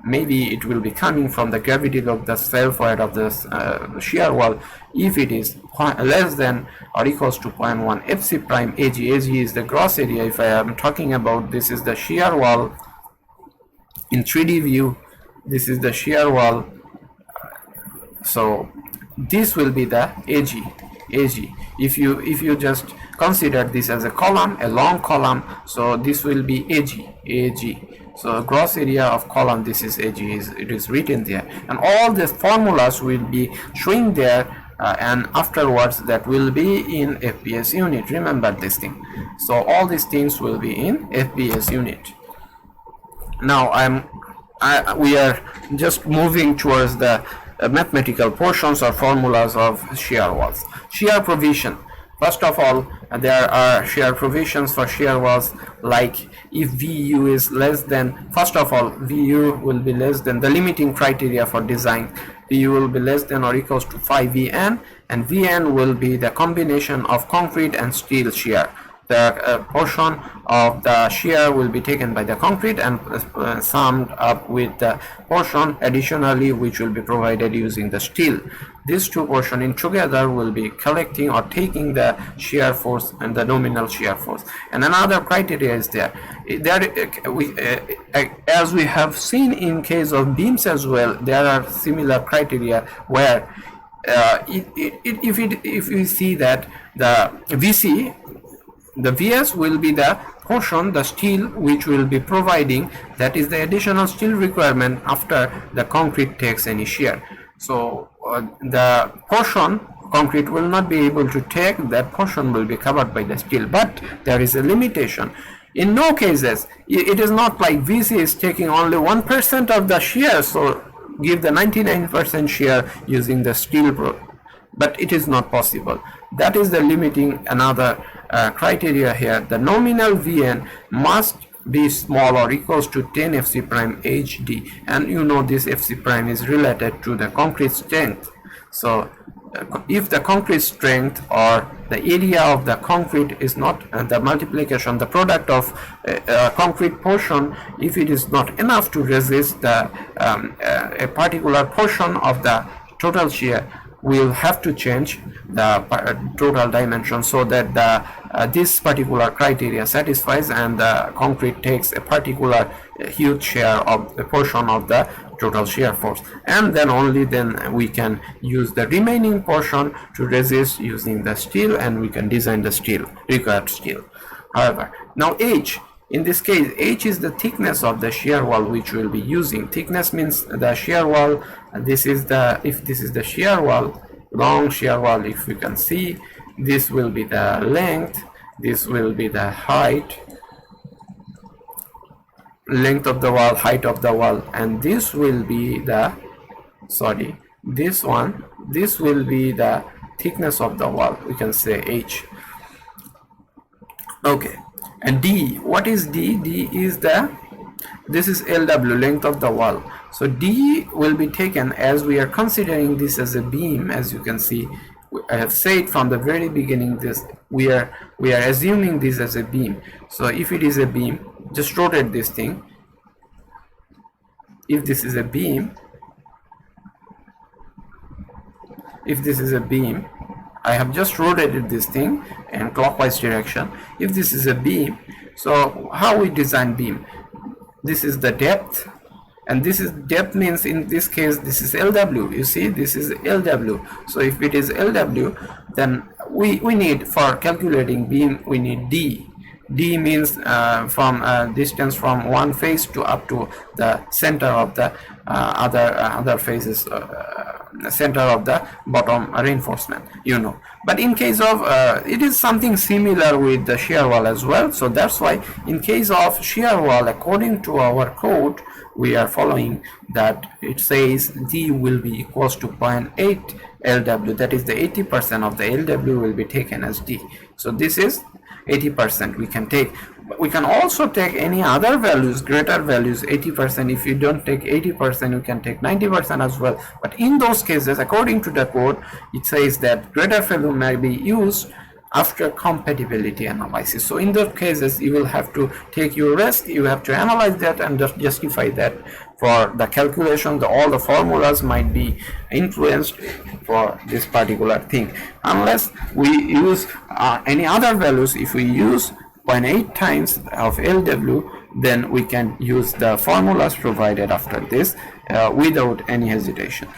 Maybe it will be coming from the gravity load, the self weight of the shear wall. If it is less than or equals to 0.1 FC prime AG, AG is the gross area. If I am talking about, this is the shear wall in 3D view, this is the shear wall, so this will be the AG. If you just consider this as a column, a long column, so this will be AG. So gross area of column, this is AG, it is written there, and all the formulas will be showing there, and afterwards that will be in FPS unit. Remember this thing. So all these things will be in FPS unit. Now we are just moving towards the mathematical portions or formulas of shear walls. Shear provision. First of all, there are shear provisions for shear walls, like if VU is less than, first of all, VU will be less than the limiting criteria for design. VU will be less than or equals to 5 VN, and VN will be the combination of concrete and steel shear. The portion of the shear will be taken by the concrete and summed up with the portion additionally which will be provided using the steel. These two portions in together will be collecting or taking the shear force and the nominal shear force. And another criteria is there. As we have seen in case of beams as well, there are similar criteria where if we see that the VC, the VS will be the portion, the steel which will be providing, that is the additional steel requirement after the concrete takes any shear. So the portion concrete will not be able to take, that portion will be covered by the steel, but there is a limitation. In no cases, it is not like VC is taking only 1% of the shear, so give the 99% shear using the steel, but it is not possible. That is the limiting another criteria here. The nominal VN must be small or equals to 10 FC prime HD, and you know this FC prime is related to the concrete strength. So if the concrete strength or the area of the concrete is not the multiplication, the product of concrete portion, if it is not enough to resist the a particular portion of the total shear, we will have to change the total dimension so that the this particular criteria satisfies and the concrete takes a particular huge share of the portion of the total shear force, and then only then we can use the remaining portion to resist using the steel, and we can design the steel, required steel. However, now H, in this case, H is the thickness of the shear wall which we will be using. Thickness means the shear wall. This is the, if this is the shear wall, long shear wall, if you can see, this will be the length, this will be the height, length of the wall, height of the wall, and this will be the, sorry, this one, this will be the thickness of the wall, we can say H. Okay, and D, what is D? D is the, this is LW, length of the wall. So D will be taken as we are considering this as a beam. As you can see, I have said from the very beginning, this we are assuming this as a beam. So if it is a beam, just rotate this thing. If this is a beam, if this is a beam, I have just rotated this thing in clockwise direction. If this is a beam, so how we design beam? This is the depth, and this is depth means in this case this is LW. You see, this is LW. So if it is LW, then we need, for calculating beam, we need D. D means from distance from one face to up to the center of the other faces, center of the bottom reinforcement, you know. But in case of it is something similar with the shear wall as well. So that's why in case of shear wall, according to our code, we are following that it says D will be equals to 0.8 LW, that is the 80% of the LW will be taken as D. So this is 80% we can take. We can also take any other values, greater values, 80%. If you don't take 80%, you can take 90% as well. But in those cases, according to the code, it says that greater value may be used after compatibility analysis. So in those cases, you will have to take your risk, you have to analyze that and just justify that for the calculation. All the formulas might be influenced for this particular thing. Unless we use any other values, if we use 0.8 times of LW, then we can use the formulas provided after this without any hesitation.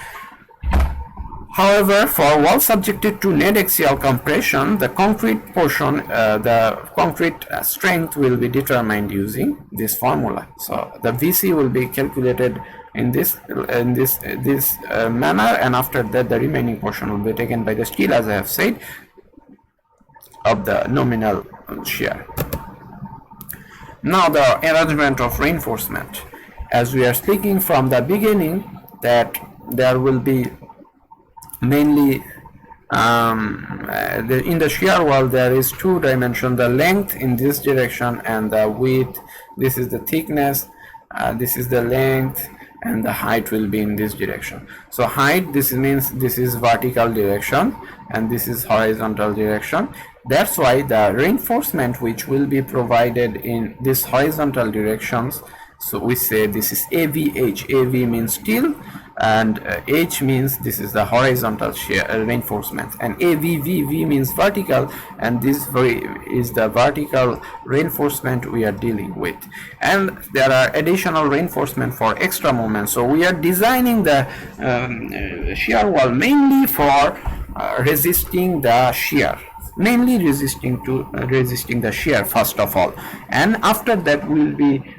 However, for walls subjected to net axial compression, the concrete portion, the concrete strength will be determined using this formula. So the VC will be calculated in this manner, and after that the remaining portion will be taken by the steel, as I have said, of the nominal shear. Now the arrangement of reinforcement. As we are speaking from the beginning, that there will be mainly in the shear wall there is two dimension, the length in this direction and the width. This is the thickness, this is the length, and the height will be in this direction. So height, this means this is vertical direction and this is horizontal direction. That's why the reinforcement which will be provided in this horizontal directions, so we say this is AVH. AV means steel, and H means this is the horizontal shear reinforcement, and AVV means vertical, and this is the vertical reinforcement we are dealing with. And there are additional reinforcement for extra moment. So we are designing the shear wall mainly for resisting the shear, mainly resisting the shear first of all, and after that we will be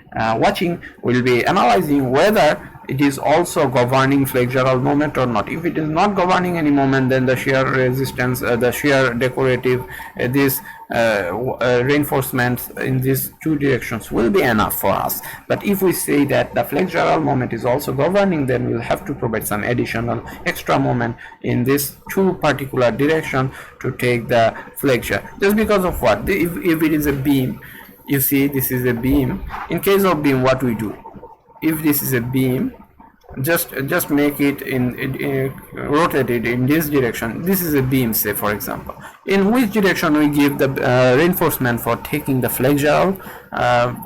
we'll be analyzing whether it is also governing flexural moment or not. If it is not governing any moment, then the shear resistance, the shear decorative, this reinforcements in these two directions will be enough for us. But if we say that the flexural moment is also governing, then we'll have to provide some additional extra moment in this two particular direction to take the flexure. Just because of what? If it is a beam, you see this is a beam. In case of beam, what we do? If this is a beam, just make it rotate it in this direction. This is a beam, say for example. In which direction we give the reinforcement for taking the flexural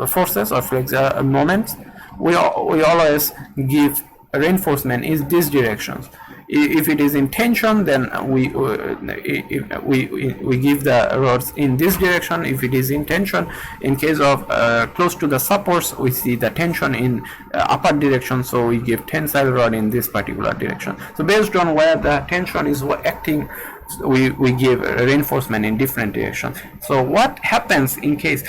forces or flexural moments? We always give reinforcement in these directions. If it is in tension, then we give the rods in this direction. If it is in tension, in case of close to the supports, we see the tension in upper direction, so we give tensile rod in this particular direction. So based on where the tension is acting, we give reinforcement in different directions. So what happens in case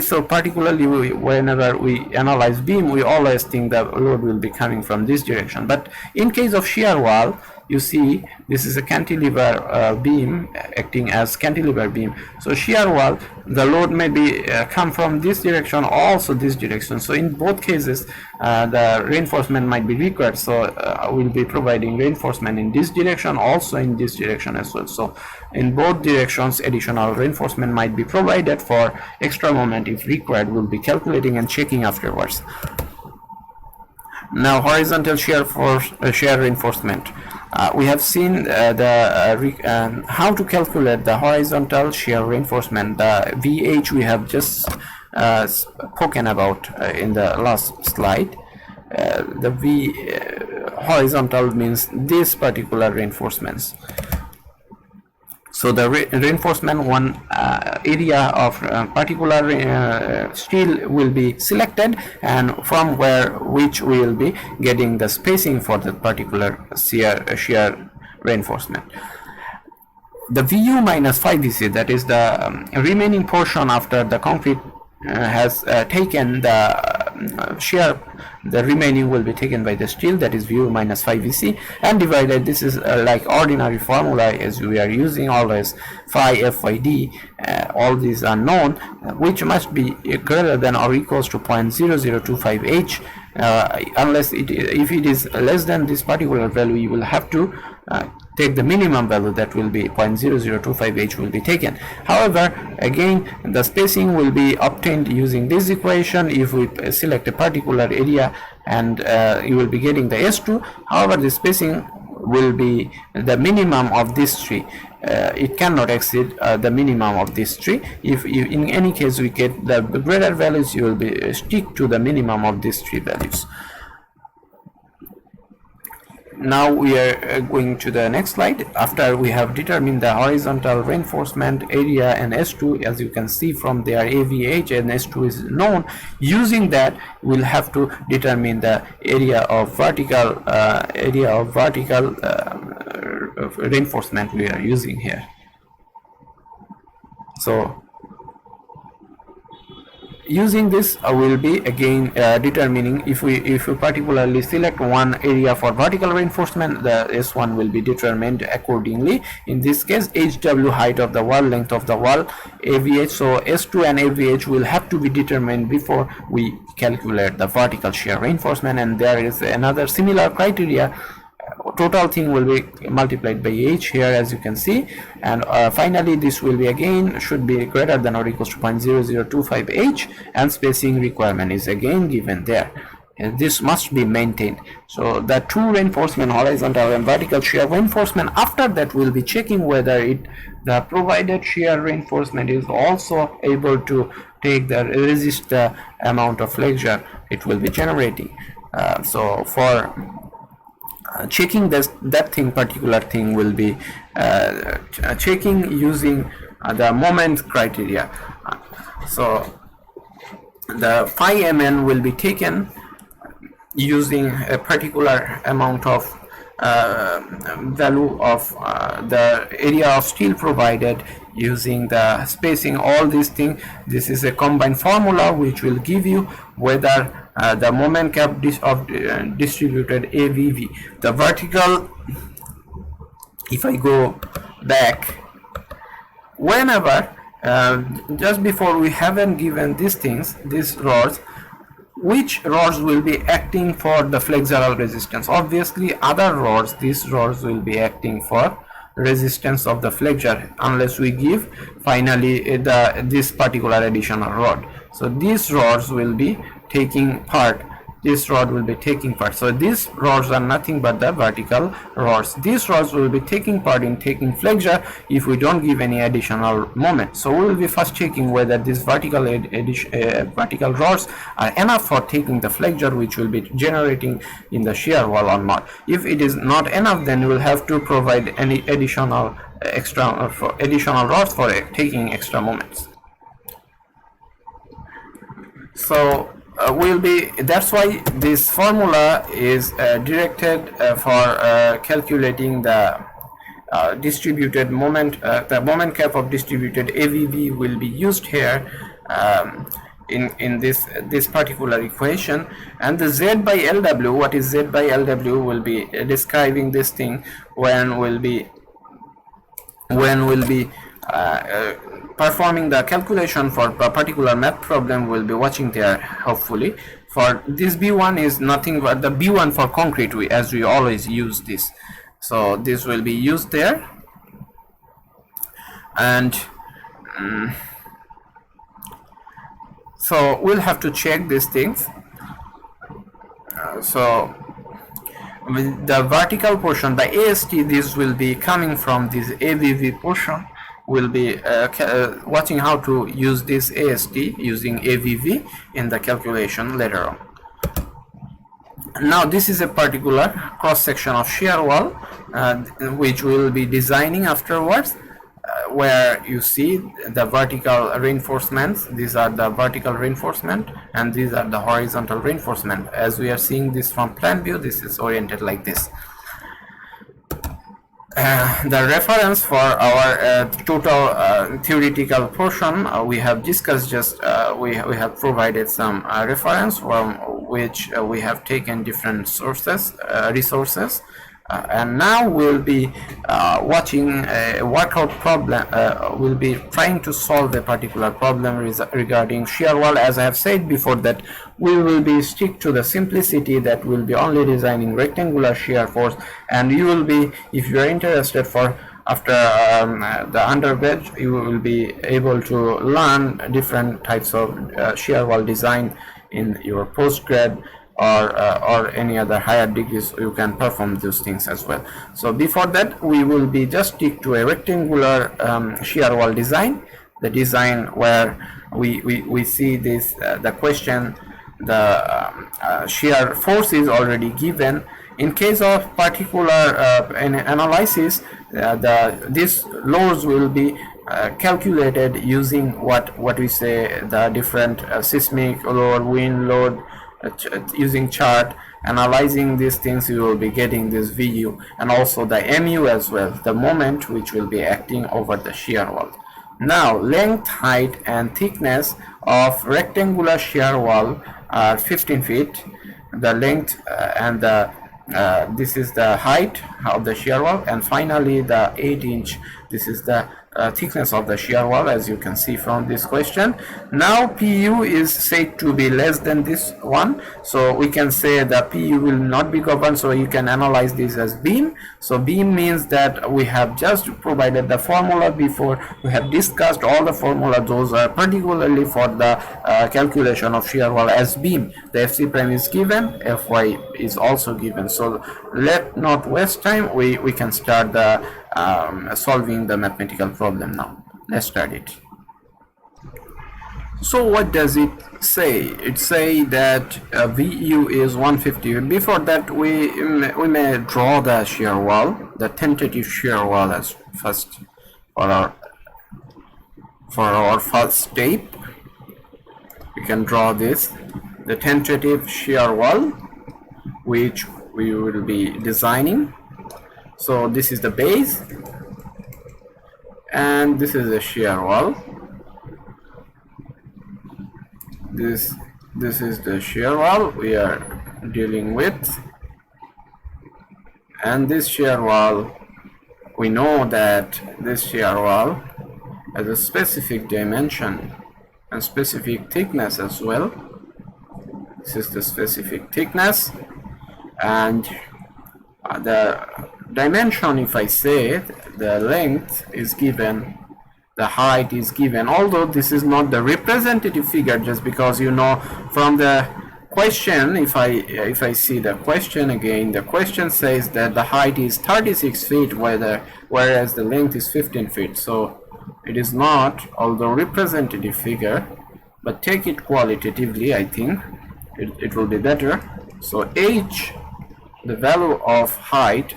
so particularly whenever we analyze beam, we always think the load will be coming from this direction, but in case of shear wall, you see this is a cantilever beam acting as cantilever beam. So shear wall, the load may be come from this direction, also this direction. So in both cases the reinforcement might be required. So we'll be providing reinforcement in this direction, also in this direction as well. So in both directions additional reinforcement might be provided. For extra moment if required, we'll be calculating and checking afterwards. Now horizontal shear force shear reinforcement. We have seen how to calculate the horizontal shear reinforcement. The VH we have just spoken about in the last slide. The horizontal means this particular reinforcements. So the reinforcement, one area of particular steel will be selected, and from which we will be getting the spacing for the particular shear reinforcement. The VU minus 5VC, that is the remaining portion after the concrete has taken the shear, the remaining will be taken by the steel, that is VU minus 5VC, and divided. This is like ordinary formula as we are using always, phi FYD, all these are known, which must be greater than or equals to 0.0025 H. Unless if it is less than this particular value, you will have to take the minimum value, that will be 0.0025 H will be taken. However, again the spacing will be obtained using this equation. If we select a particular area, and you will be getting the S2. However, the spacing will be the minimum of this tree. It cannot exceed the minimum of this tree. If in any case we get the greater values, you will be stick to the minimum of these three values. Now we are going to the next slide. After we have determined the horizontal reinforcement area and S2, as you can see from there, AVH and S2 is known. Using that, we'll have to determine the area of vertical reinforcement we are using here. So using this, will be again determining, if we particularly select one area for vertical reinforcement, the S1 will be determined accordingly. In this case, HW, height of the wall, length of the wall, AVH. So S2 and AVH will have to be determined before we calculate the vertical shear reinforcement. And there is another similar criteria. Total thing will be multiplied by H here, as you can see, and finally this will be again should be greater than or equals to 0.0025 H, and spacing requirement is again given there, and this must be maintained. So the two reinforcement, horizontal and vertical shear reinforcement, after that we'll be checking whether the provided shear reinforcement is also able to take the resist the amount of flexure it will be generating. So for checking that particular thing will be checking using the moment criteria. So the phi mn will be taken using a particular amount of value of the area of steel provided, using the spacing, all these things. This is a combined formula which will give you whether the moment cap of distributed AVV. The vertical, if I go back, whenever just before we haven't given these things, these rods, which rods will be acting for the flexural resistance? Obviously other rods, these rods will be acting for resistance of the flexure, unless we give finally this particular additional rod. So these rods will be taking part this rod will be taking part. So these rods are nothing but the vertical rods. These rods will be taking part in taking flexure if we don't give any additional moment. So we will be first checking whether these vertical rods are enough for taking the flexure which will be generating in the shear wall or not. If it is not enough, then we will have to provide any additional additional rods for taking extra moments. So that's why this formula is directed for calculating the distributed moment. The moment cap of distributed AVV will be used here in this particular equation, and the Z by LW, what is Z by LW, will be describing this thing when we'll be performing the calculation for a particular math problem. We'll be watching there hopefully. For this B1 is nothing but the B1 for concrete, as we always use this. So this will be used there, and so we'll have to check these things. So with the vertical portion, the AST, this will be coming from this AVV portion. We'll be watching how to use this AST using AVV in the calculation later on. Now this is a particular cross section of shear wall which we will be designing afterwards, where you see the vertical reinforcements. These are the vertical reinforcement and these are the horizontal reinforcement. As we are seeing this from plan view, this is oriented like this. The reference for our total theoretical portion we have discussed, just we have provided some reference from which we have taken different sources, resources, and now we'll be watching a workout problem. We'll be trying to solve a particular problem regarding shear wall. As I have said before, that we will be stick to the simplicity, that we'll be only designing rectangular shear force, and you will be, if you are interested for after the undergrad, you will be able to learn different types of shear wall design in your postgrad or any other higher degrees. You can perform those things as well. So before that, we will be just stick to a rectangular shear wall design, the design where we see this the question, the shear force is already given. In case of particular analysis, these loads will be calculated using what we say the different seismic load, wind load, using chart. Analyzing these things, you will be getting this VU and also the MU as well, the moment which will be acting over the shear wall. Now length, height and thickness of rectangular shear wall are 15 feet. The length and the this is the height of the shear wall, and finally the 8-inch, this is the thickness of the shear wall, as you can see from this question. Now PU is said to be less than this one, so we can say the PU will not be governed, so you can analyze this as beam. So beam means that we have just provided the formula before, we have discussed all the formula, those are particularly for the calculation of shear wall as beam. The FC prime is given, Fy is also given. So let not waste time, we can start the solving the mathematical problem now. Let's start it. So what does it say? It say that VU is 150. Before that, we may draw the shear wall, the tentative shear wall as first for our first step. We can draw this, the tentative shear wall, which we will be designing. So this is the base and this is the shear wall. This is the shear wall we are dealing with, and this shear wall, we know that this shear wall has a specific dimension and specific thickness as well. This is the specific thickness, and the dimension, if I say it, the length is given, the height is given, although this is not the representative figure, just because you know from the question, if I see the question again, the question says that the height is 36 feet whereas the length is 15 feet. So it is not, although representative figure, but take it qualitatively. I think it will be better. So h, the value of height,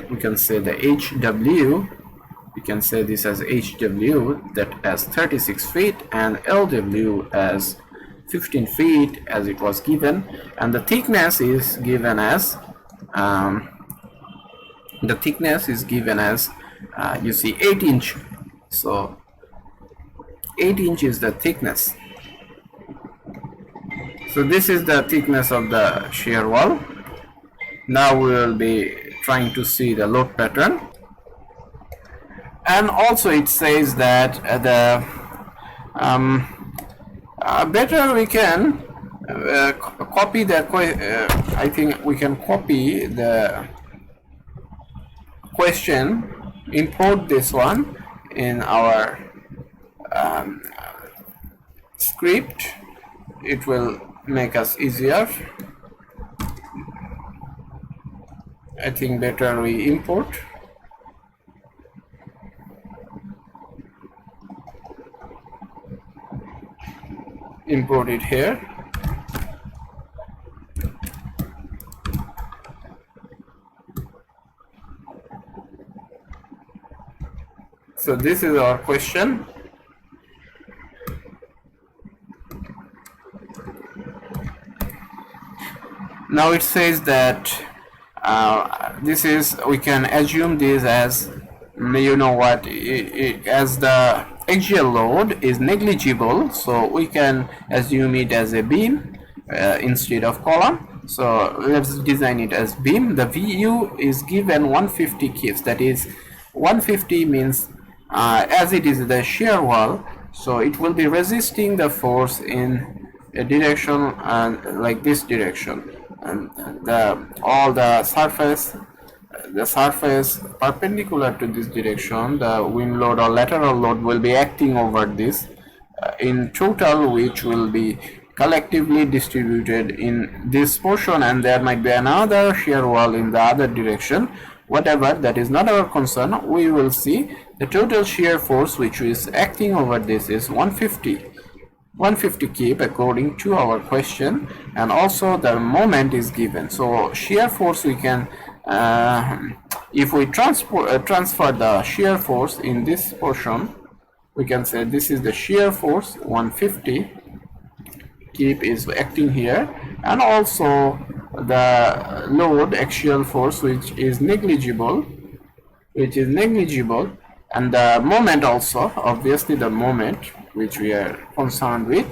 we can say the hw, we can say this as hw, that as 36 feet, and lw as 15 feet as it was given, and the thickness is given as you see 8 inch. So 8 inch is the thickness. So this is the thickness of the shear wall. Now we will be trying to see the load pattern, and also it says that better we can copy the I think we can copy the question, import this one in our script. It will make us easier. I think better we import. Import it here. So this is our question. Now it says that this is, we can assume this as, you know what, as the axial load is negligible, so we can assume it as a beam instead of column. So let's design it as beam. The VU is given 150 kips, that is 150 means as it is the shear wall, so it will be resisting the force in a direction like this direction, and all the surface perpendicular to this direction, the wind load or lateral load will be acting over this in total, which will be collectively distributed in this portion, and there might be another shear wall in the other direction. Whatever, that is not our concern. We will see the total shear force which is acting over this is 150 kip according to our question, and also the moment is given. So shear force, we can if we transfer the shear force in this portion, we can say this is the shear force, 150 kip is acting here, and also the load, axial force, which is negligible, and the moment also, obviously the moment which we are concerned with,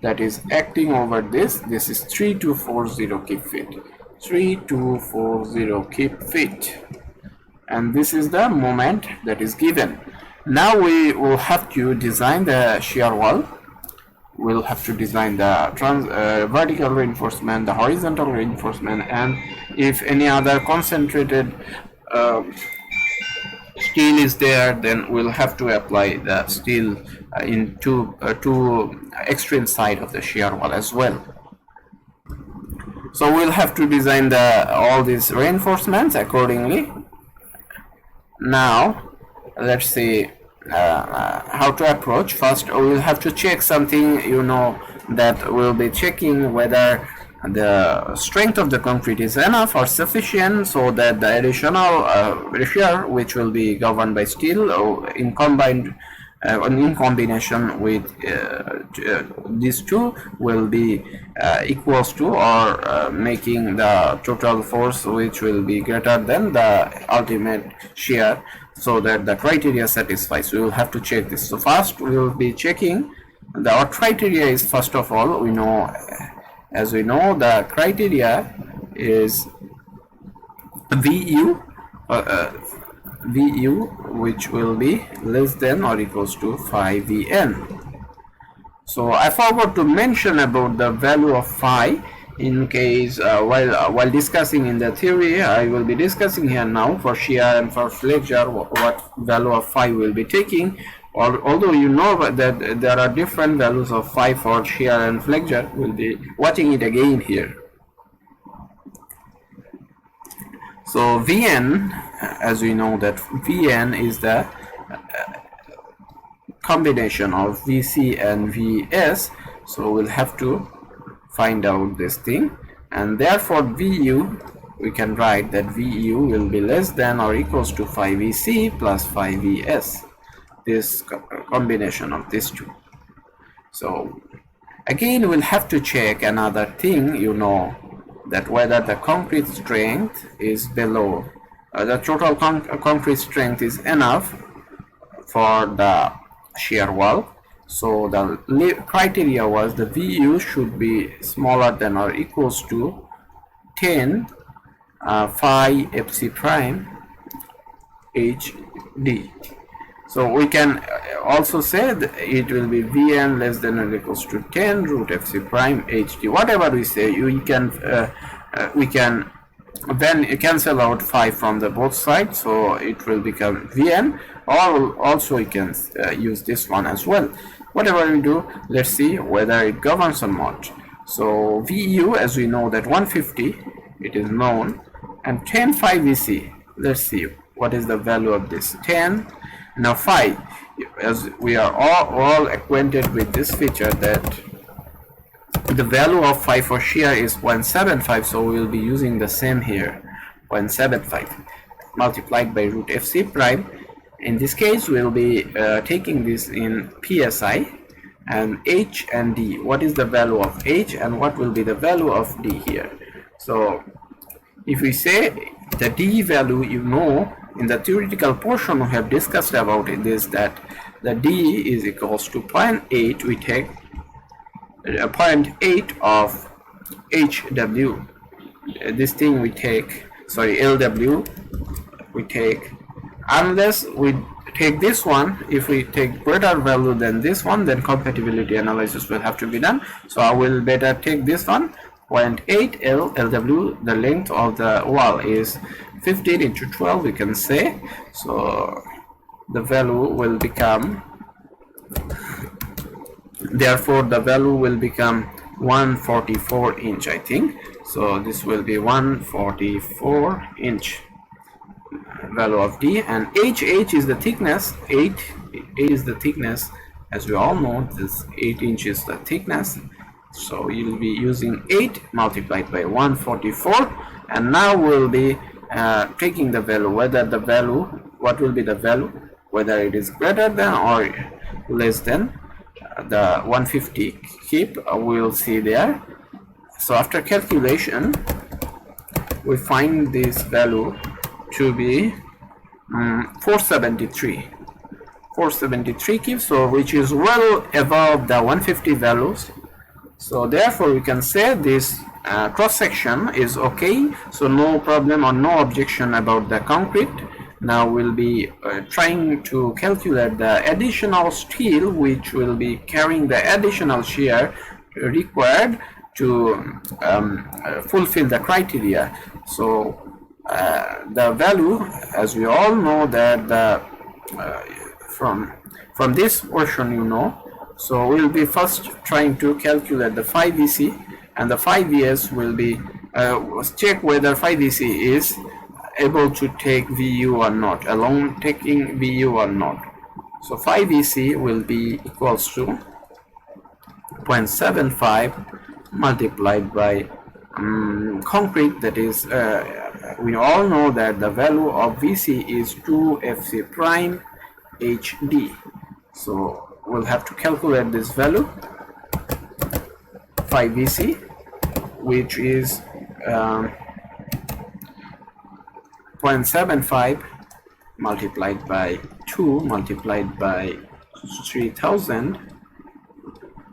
that is acting over this is 3240 kip feet, 3240 kip feet, and this is the moment that is given. Now we will have to design the shear wall. We'll have to design the vertical reinforcement, the horizontal reinforcement, and if any other concentrated steel is there, then we'll have to apply the steel in two extreme side of the shear wall as well. So we'll have to design all these reinforcements accordingly. Now let's see how to approach. First we'll have to check something, you know, that we'll be checking whether the strength of the concrete is enough or sufficient, so that the additional shear, which will be governed by steel, or in combination with these two, will be equals to or making the total force which will be greater than the ultimate shear, so that the criteria satisfies. We will have to check this. So first we will be checking our criteria is, first of all, we know, as we know, the criteria is VU which will be less than or equals to 5VN. So I forgot to mention about the value of phi. In case while discussing in the theory, I will be discussing here now for shear and for flexure what value of phi will be taking. Although you know that there are different values of phi for shear and flexure, we'll be watching it again here. So Vn, as we know that Vn is the combination of Vc and Vs, so we'll have to find out this thing, and therefore Vu, we can write that Vu will be less than or equals to phi Vc plus phi Vs, this combination of these two. So again we'll have to check another thing, you know, that whether the concrete strength is below the total concrete strength is enough for the shear wall. So the criteria was the Vu should be smaller than or equals to 10 phi fc prime hd. So we can also say that it will be Vn less than or equals to 10 root fc prime hd. Whatever we say, we can then cancel out phi from the both sides, so it will become Vn, or also we can use this one as well. Whatever we do, let's see whether it governs or not. So Vu, as we know that 150, it is known, and 10 phi Vc, let's see what is the value of this 10. Now phi, as we are all acquainted with this feature that the value of phi for shear is 0.75, so we will be using the same here, 0.75 multiplied by root fc prime. In this case we will be taking this in psi, and h and d. What is the value of h and what will be the value of d here? So if we say the d value, you know, in the theoretical portion we have discussed about it, is that the d is equals to 0.8. we take 0.8 of hw, this thing we take, sorry, lw we take, unless we take this one. If we take greater value than this one, then compatibility analysis will have to be done. So I will better take this one, 0.8 lw. The length of the wall is 15 into 12, we can say. So the value will become, therefore the value will become 144 inch, I think. So this will be 144 inch value of d, and h is the thickness. 8 is the thickness, as we all know. This 8 inch is the thickness, so you will be using 8 multiplied by 144, and now we'll be taking the value, whether the value, what will be the value, whether it is greater than or less than the 150. Keep, we will see there. So after calculation we find this value to be 473 keep, so which is well above the 150 values. So therefore we can say this cross section is okay, so no problem or no objection about the concrete. Now we'll be trying to calculate the additional steel which will be carrying the additional shear required to fulfill the criteria. So the value, as we all know that the from this portion, you know, so we'll be first trying to calculate the phi Vc, and the phi Vs will be check whether phi Vc is able to take Vu or not, along taking Vu or not. So phi Vc will be equals to 0.75 multiplied by concrete, that is we all know that the value of Vc is 2 fc prime hd. So we'll have to calculate this value, phi Vc, which is 0.75 multiplied by 2 multiplied by 3000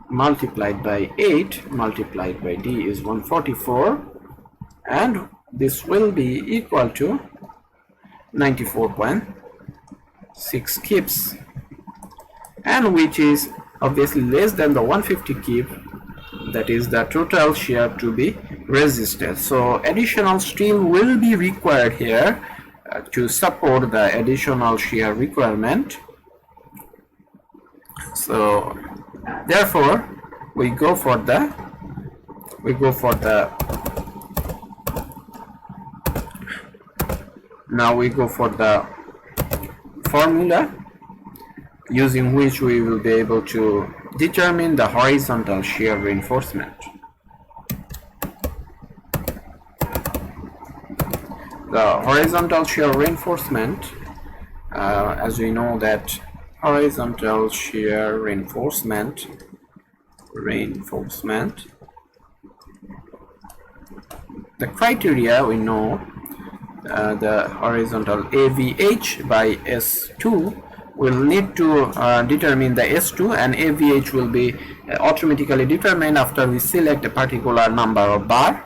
multiplied by 8 multiplied by d is 144, and this will be equal to 94.6 kips, and which is obviously less than the 150 kip, that is the total shear to be resisted. So additional steel will be required here to support the additional shear requirement. So therefore we go for the formula using which we will be able to determine the horizontal shear reinforcement. The horizontal shear reinforcement, as we know that horizontal shear reinforcement, the criteria we know, the horizontal AVH by S2 will need to determine the S2, and AVH will be automatically determined after we select a particular number of bar.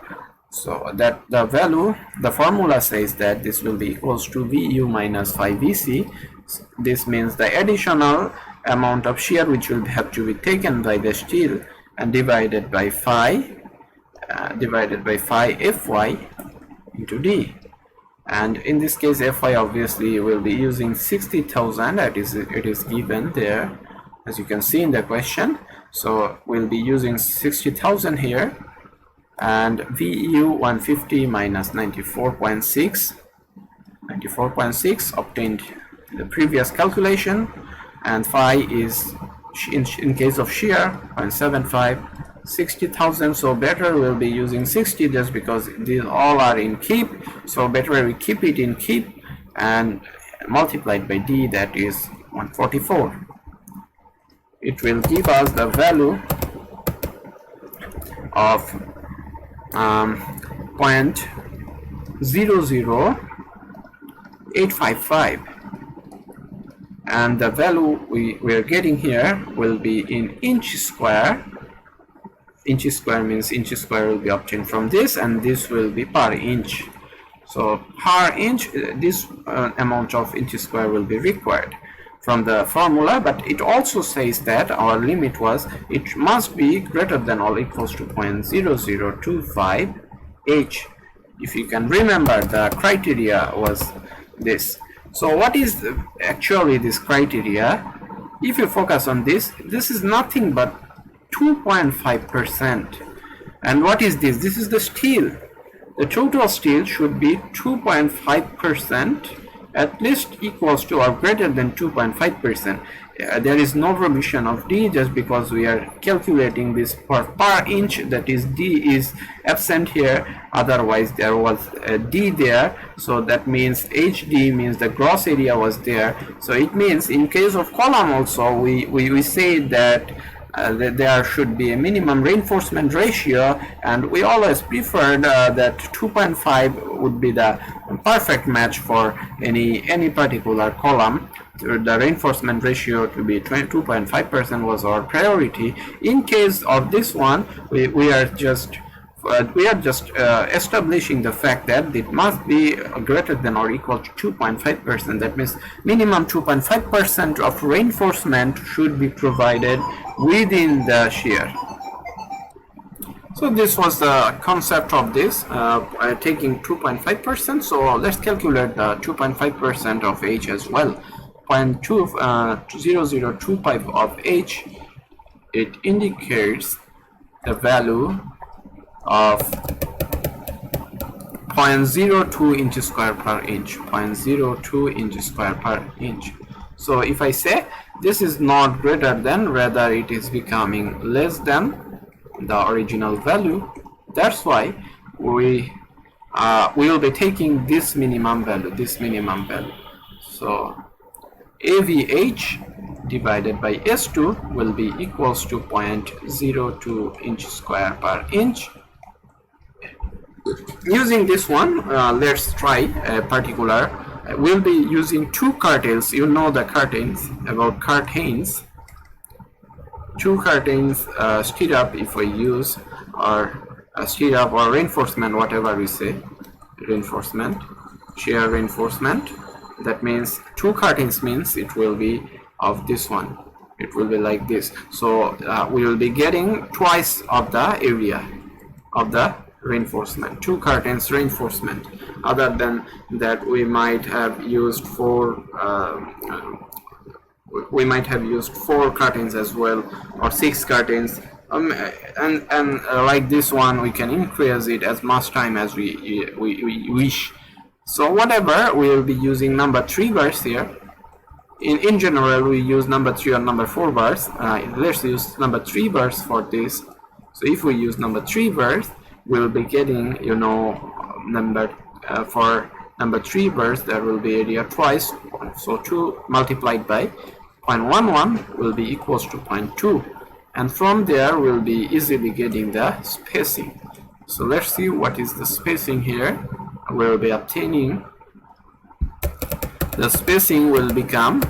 So that the value, the formula says that this will be equals to VU minus phi VC. This means the additional amount of shear which will have to be taken by the steel and divided by phi Fy into D. And in this case Fy obviously will be using 60,000. It is given there, as you can see in the question. So we'll be using 60,000 here, and VU 150 minus 94.6 obtained the previous calculation, and phi is in case of shear 0.75, 60,000. so better we'll be using 60 just because these all are in keep, so better we keep it in keep and multiplied by D, that is 144. It will give us the value of 0.00855, and the value we are getting here will be in inch square. Inch square means inch square will be obtained from this, and this will be per inch. So per inch, this amount of inch square will be required from the formula, but it also says that our limit was it must be greater than or equals to 0.0025 H. If you can remember, the criteria was this. So what is actually this criteria? If you focus on this, this is nothing but 2.5%. And what is this? This is the steel. The total steel should be 2.5%, at least equals to or greater than 2.5%. There is no revision of D just because we are calculating this per inch, that is D is absent here, otherwise there was a D there, so that means HD means the gross area was there. So it means in case of column also we say that there should be a minimum reinforcement ratio, and we always preferred that 2.5 would be the perfect match for any particular column. The reinforcement ratio to be 2.5% was our priority. In case of this one, we are just establishing the fact that it must be greater than or equal to 2.5%. That means minimum 2.5% of reinforcement should be provided within the shear. So this was the concept of this, taking 2.5%. So let's calculate the 2.5% of H as well. 0.0025 of H, it indicates the value of 0.02 inch square per inch, 0.02 inch square per inch. So if I say this is not greater than, rather it is becoming less than the original value, that's why we will be taking this minimum value, So AVH divided by S2 will be equals to 0.02 inch square per inch. Using this one, let's try a particular. We'll be using two curtains. You know the curtains, about curtains. Two curtains stirrup if we use, or stirrup or reinforcement, whatever we say, reinforcement, shear reinforcement. That means two curtains means it will be of this one. It will be like this. So we will be getting twice of the area of the reinforcement, 2 curtains reinforcement. Other than that, we might have used 4 curtains as well, or 6 curtains, and like this one we can increase it as much time as we wish. So whatever, we will be using number 3 bars here. In general, we use number 3 or number 4 bars. Let's use number 3 bars for this. So if we use number 3 bars, we'll be getting, for number 3 bars, there will be area twice. So 2 multiplied by 0.11 will be equals to 0.2. And from there, we'll be easily getting the spacing. So let's see what is the spacing here. We'll be obtaining the spacing will become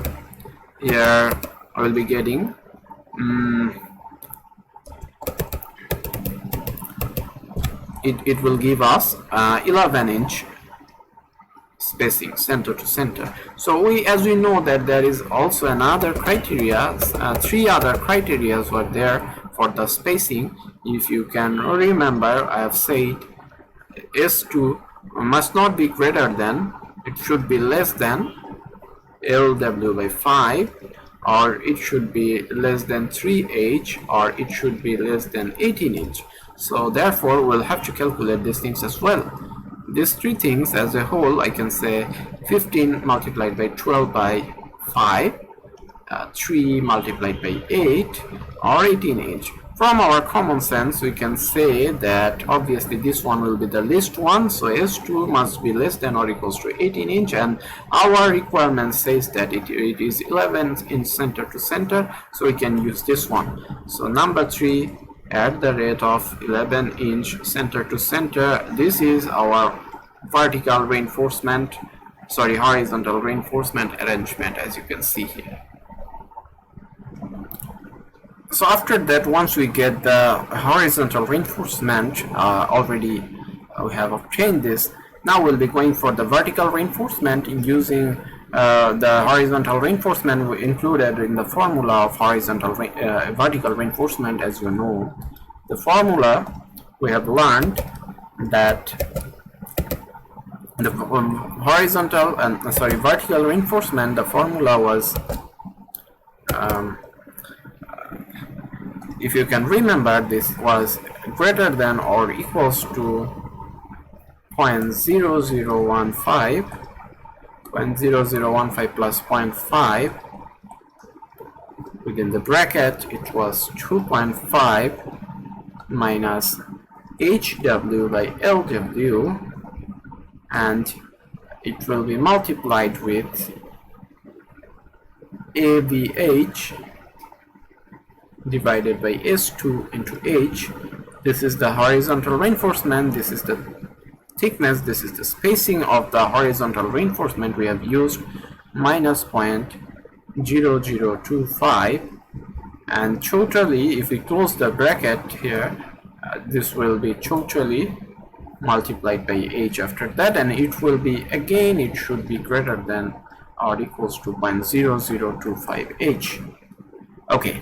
here. I will be getting it will give us 11-inch spacing center to center. So as we know that there is also another criteria, 3 other criteria were there for the spacing. If you can remember, I have said S2 must not be greater than, it should be less than LW by 5, or it should be less than 3H, or it should be less than 18-inch. So therefore we'll have to calculate these things as well. These 3 things as a whole, I can say 15 multiplied by 12 by 5, 3 multiplied by 8, or 18-inch. From our common sense, we can say that obviously this one will be the least one, so S2 must be less than or equals to 18-inch, and our requirement says that it is 11-inch center to center, so we can use this one. So number 3 at the rate of 11-inch center to center, this is our horizontal reinforcement arrangement, as you can see here. So after that, once we get the horizontal reinforcement, already we have obtained this. Now we'll be going for the vertical reinforcement in using the horizontal reinforcement included in the formula of vertical reinforcement. As you know, the formula we have learned that the vertical reinforcement, the formula was if you can remember, this was greater than or equals to 0.0015 plus 0.5 within the bracket. It was 2.5 minus HW by LW, and it will be multiplied with AVH divided by S2 into H. This is the horizontal reinforcement, this is the thickness, this is the spacing of the horizontal reinforcement. We have used minus 0.0025, and totally, if we close the bracket here, this will be totally multiplied by H after that, and it will be, again, it should be greater than or equals to 0.0025 H. Okay.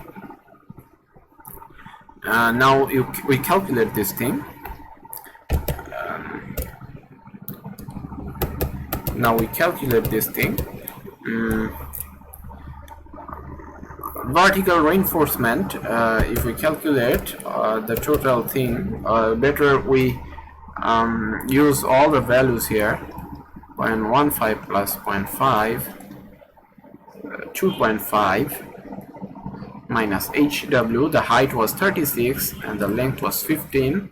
Now we calculate this thing. Vertical reinforcement, if we calculate the total thing, better we use all the values here. 0.15 plus 0.5, 2.5 minus HW, the height was 36 and the length was 15,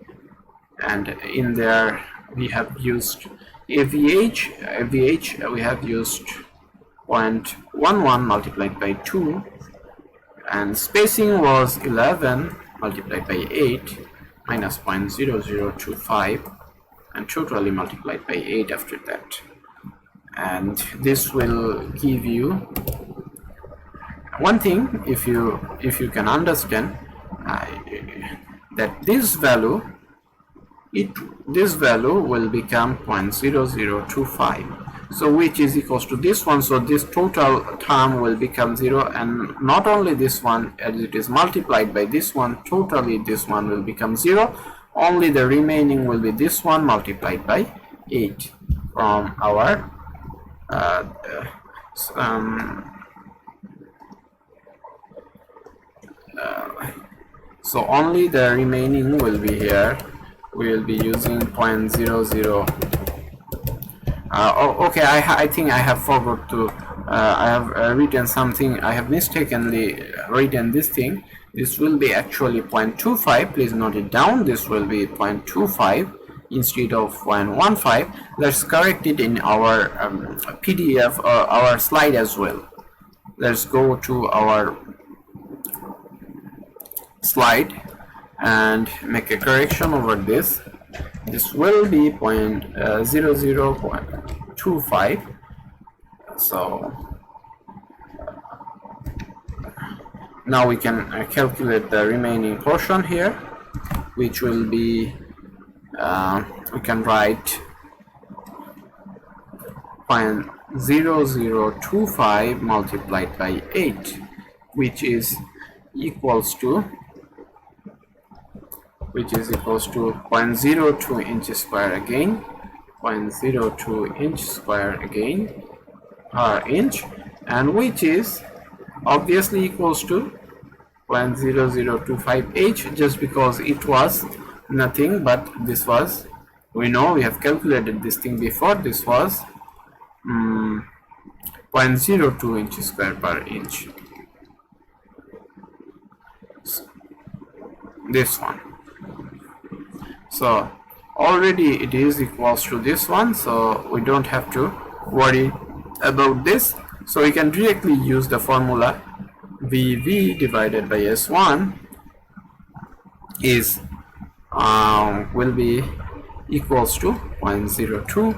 and in there we have used AVH we have used 0.11 multiplied by 2, and spacing was 11 multiplied by 8 minus 0.0025, and totally multiplied by 8 after that. And this will give you one thing, if you can understand that this value will become 0.0025, so which is equals to this one. So this total term will become 0, and not only this one, as it is multiplied by this one, totally this one will become 0. only the remaining will be this one multiplied by 8 from our so only the remaining will be here. We will be using 0.00. Okay, I think I have forgot to I have written something. I have mistakenly written this thing. This will be actually 0.25. Please note it down. This will be 0.25 instead of 0.15. Let's correct it in our PDF or our slide as well. Let's go to our slide and make a correction over this. This will be 0.0025. So now we can calculate the remaining portion here, which will be we can write 0.0025 multiplied by 8, which is equals to 0.02 inch square again, 0.02 inch square again per inch, and which is obviously equals to 0.0025 h, just because it was nothing but this was, we know we have calculated this thing before, this was 0.02 inch square per inch, this one. So already it is equals to this one, so we don't have to worry about this. So we can directly use the formula VV divided by S1 is will be equals to 0.02,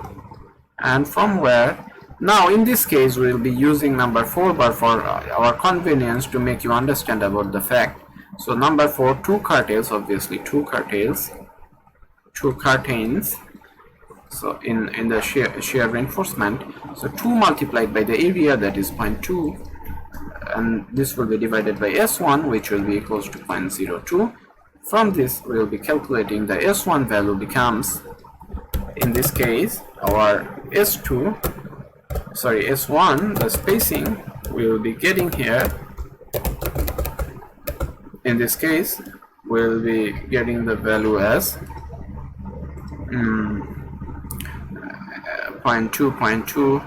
and from where, now in this case we will be using number 4 bar for our convenience to make you understand about the fact. So number 4, 2 curtains, obviously 2 curtains. So in the shear reinforcement, so 2 multiplied by the area, that is 0.2, and this will be divided by S1, which will be equals to 0.02. From this we will be calculating the S1 value becomes, in this case, our S1, the spacing we will be getting here, in this case we will be getting the value as 0.2,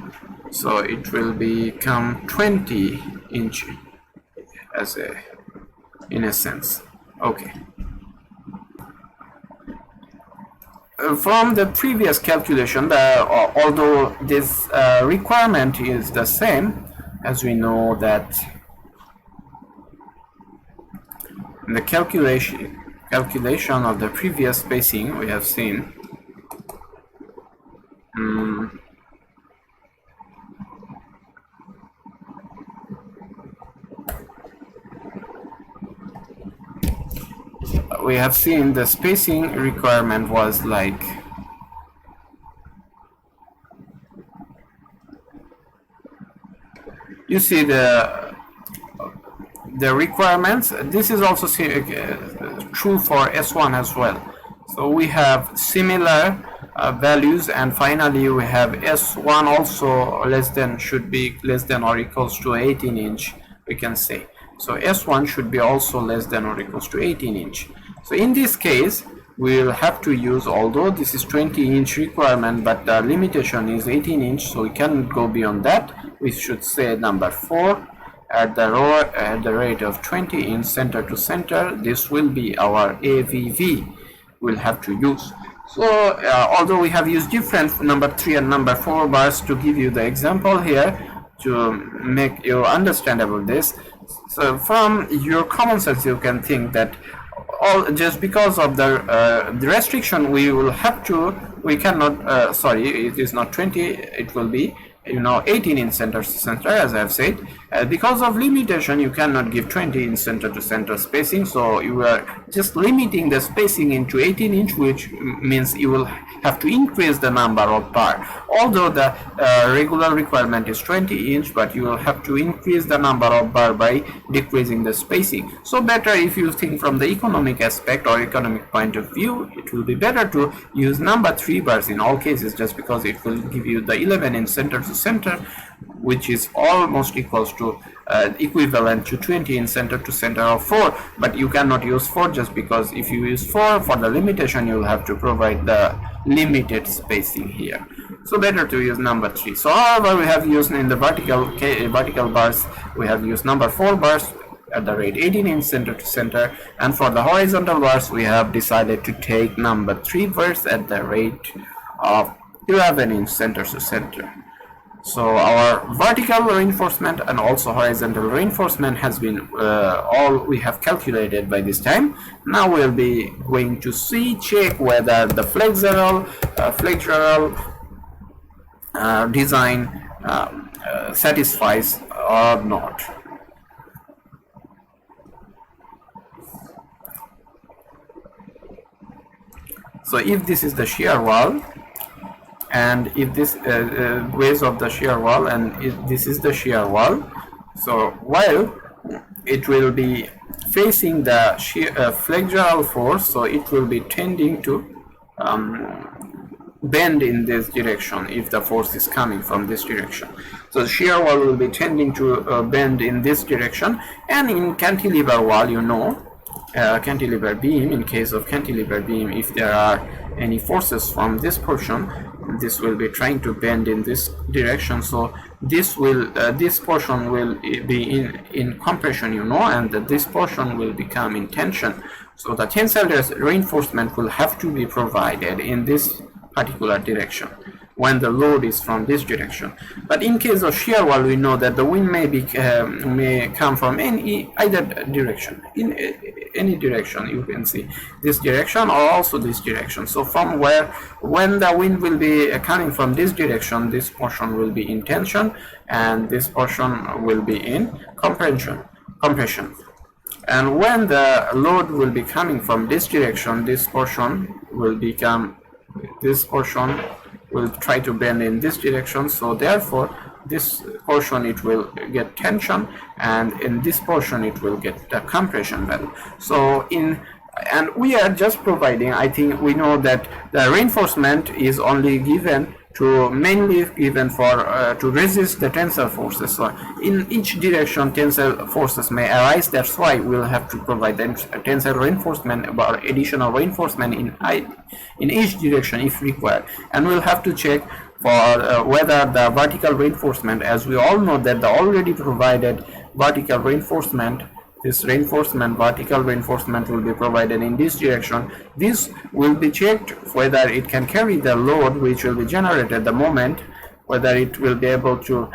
so it will become 20 inch as in a sense. Okay. From the previous calculation, although this requirement is the same, as we know that in the calculation of the previous spacing we have seen the spacing requirement was like you see the requirements. This is also true for S1 as well. So we have similar values, and finally we have S1 also should be less than or equals to 18 inch, we can say. So S1 should be also less than or equals to 18 inch. So in this case we will have to use, although this is 20 inch requirement, but the limitation is 18 inch, so we cannot go beyond that. We should say number 4 at the rate of 20 inch center to center. This will be our AVV we'll have to use. So although we have used different number 3 and number 4 bars to give you the example here to make you understand about this, so from your common sense you can think that just because of the restriction we cannot, sorry, it is not 20, it will be 18 in center to center, as I have said. Because of limitation, you cannot give 20 inch center to center spacing, so you are just limiting the spacing into 18 inch, which means you will have to increase the number of bar. Although the regular requirement is 20 inch, but you will have to increase the number of bar by decreasing the spacing. So better, if you think from the economic aspect or economic point of view, it will be better to use number 3 bars in all cases, just because it will give you the 11 inch center to center, which is almost equals to equivalent to 20 in center to center of 4. But you cannot use 4, just because if you use 4 for the limitation, you will have to provide the limited spacing here. So better to use number 3. So however, we have used in the vertical bars, we have used number 4 bars at the rate 18 inch center to center, and for the horizontal bars we have decided to take number 3 bars at the rate of 11 inch center to center. So our vertical reinforcement and also horizontal reinforcement has been all we have calculated by this time. Now we'll be going to check whether the flexural design satisfies or not. So if this is the shear wall, and if this base of the shear wall, and if this is the shear wall, so while it will be facing the shear flexural force, so it will be tending to bend in this direction if the force is coming from this direction. So the shear wall will be tending to bend in this direction. And in cantilever wall, you know, cantilever beam, in case of cantilever beam, if there are any forces from this portion, this will be trying to bend in this direction. So this will this portion will be in compression, you know, and this portion will become in tension. So the tensile reinforcement will have to be provided in this particular direction when the load is from this direction. But in case of shear wall, we know that the wind may come from either direction, in any direction. You can see this direction or also this direction. So from when the wind will be coming from this direction, this portion will be in tension and this portion will be in compression. And when the load will be coming from this direction, this portion will try to bend in this direction. So therefore this portion, it will get tension, and in this portion it will get the compression value. So and we are just providing, I think we know that the reinforcement is only given mainly given for to resist the tensile forces. So in each direction tensile forces may arise. That's why we'll have to provide tensile reinforcement or additional reinforcement in each direction if required. And we'll have to check for whether the vertical reinforcement, as we all know that the already provided vertical reinforcement, this vertical reinforcement will be provided in this direction. This will be checked whether it can carry the load which will be generated the moment, whether it will be able to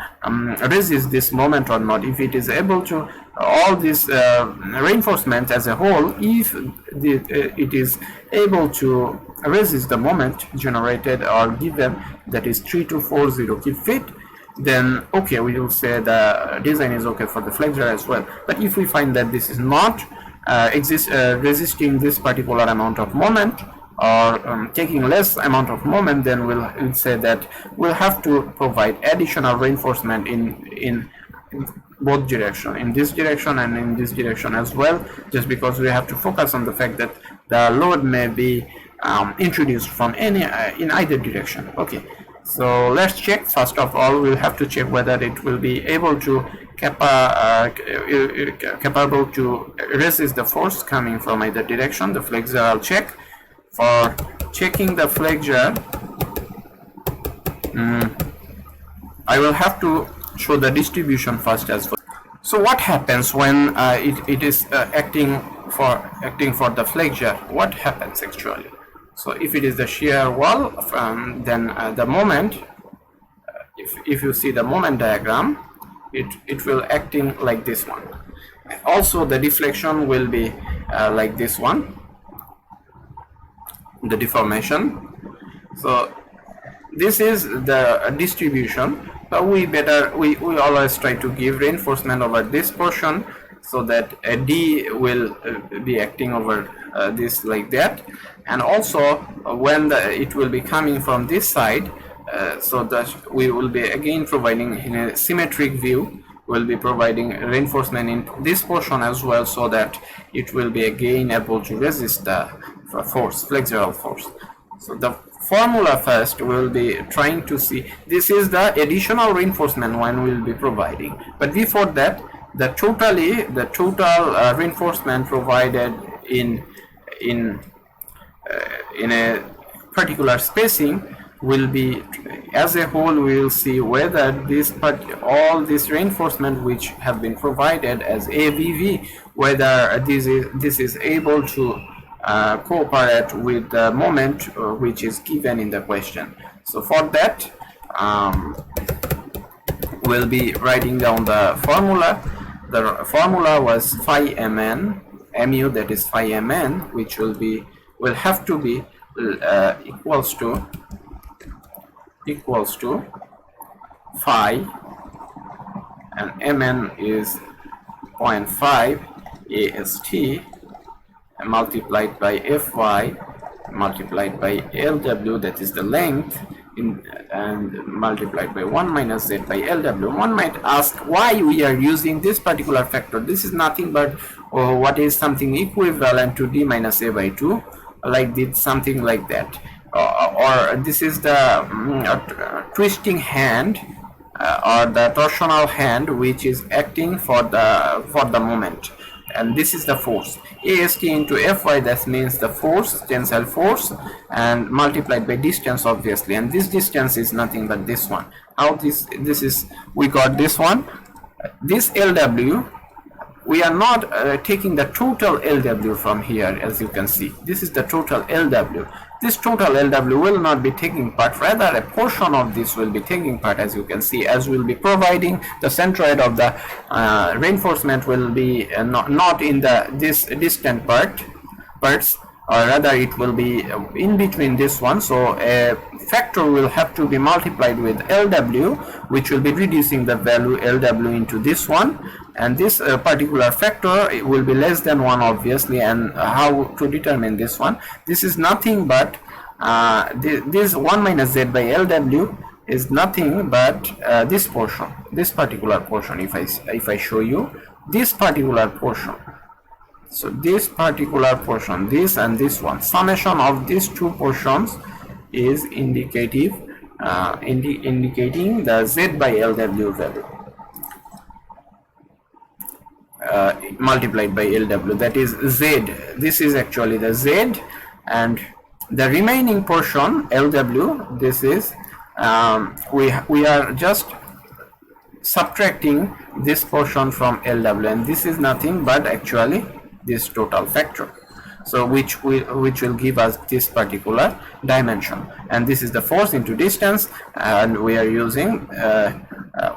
resist this moment or not. If it is able to, all these reinforcements as a whole, if it is able to resist the moment generated or given, that is 3240 kFit, then okay, we will say the design is okay for the flexure as well. But if we find that this is not resisting this particular amount of moment, or taking less amount of moment, then we'll say that we'll have to provide additional reinforcement in both direction, in this direction and in this direction as well, just because we have to focus on the fact that the load may be introduced from in either direction. Okay, so let's check. First of all, we'll have to check whether it will be able to capable to resist the force coming from either direction. The flexural check. For checking the flexure, I will have to show the distribution first as well. So what happens when it is acting for the flexure? What happens actually? So if it is the shear wall, then the moment, if you see the moment diagram, it will acting like this one. Also the deflection will be like this one, the deformation. So this is the distribution. we always try to give reinforcement over this portion, so that a D will be acting over this like that. And also when it will be coming from this side, so that we will be again providing in a symmetric view, will be providing reinforcement in this portion as well, so that it will be again able to resist the force, flexural force. So the formula first will be trying to see, this is the additional reinforcement one will be providing, but before that the total reinforcement provided in a particular spacing will be, as a whole we will see whether all this reinforcement which have been provided as AVV, whether this is able to cooperate with the moment which is given in the question. So for that we'll be writing down the formula. The formula was phi mn mu, that is phi mn, which will have to be equals to phi, and mn is 0.5 ast multiplied by fy multiplied by lw, that is the length, and multiplied by 1 minus z by lw. One might ask why we are using this particular factor. This is nothing but what is something equivalent to d minus a by 2, like this, something like that, or this is the twisting hand or the torsional hand which is acting for the moment, and this is the force ast into fy. That means the force, tensile force, and multiplied by distance obviously, and this distance is nothing but this one. How this is, we got this one, this lw. We are not taking the total lw from here, as you can see. This is the total lw. This total lw will not be taking part, rather a portion of this will be taking part, as you can see, as will be providing the centroid of the reinforcement will be not in this distant parts, or rather it will be in between this one. So a factor will have to be multiplied with lw, which will be reducing the value lw into this one, and this particular factor will be less than 1 obviously. And how to determine this one? This is nothing but this 1 minus z by lw is nothing but this portion, this particular portion. If I show you this particular portion, so this particular portion, this and this one, summation of these two portions is indicating the z by lw value multiplied by lw, that is z. This is actually the z, and the remaining portion lw, this is we are just subtracting this portion from lw, and this is nothing but actually this total factor, so which will give us this particular dimension. And this is the force into distance, and we are using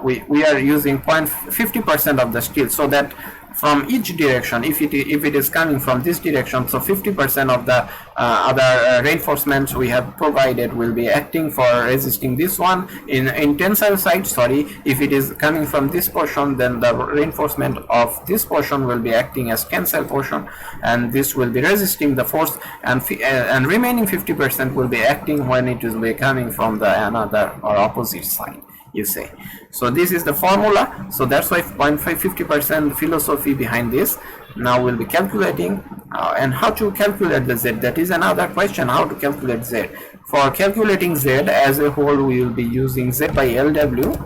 we are using 50% of the steel, so that from each direction, if it is coming from this direction, so 50% of the other reinforcements we have provided will be acting for resisting this one in tensile side. Sorry, if it is coming from this portion, then the reinforcement of this portion will be acting as tensile portion, and this will be resisting the force, and remaining 50% will be acting when it will be coming from the another or opposite side, you say. So this is the formula. So that's why 50% philosophy behind this. Now we'll be calculating and how to calculate the z. That is another question, how to calculate z. For calculating z as a whole, we will be using z by lw.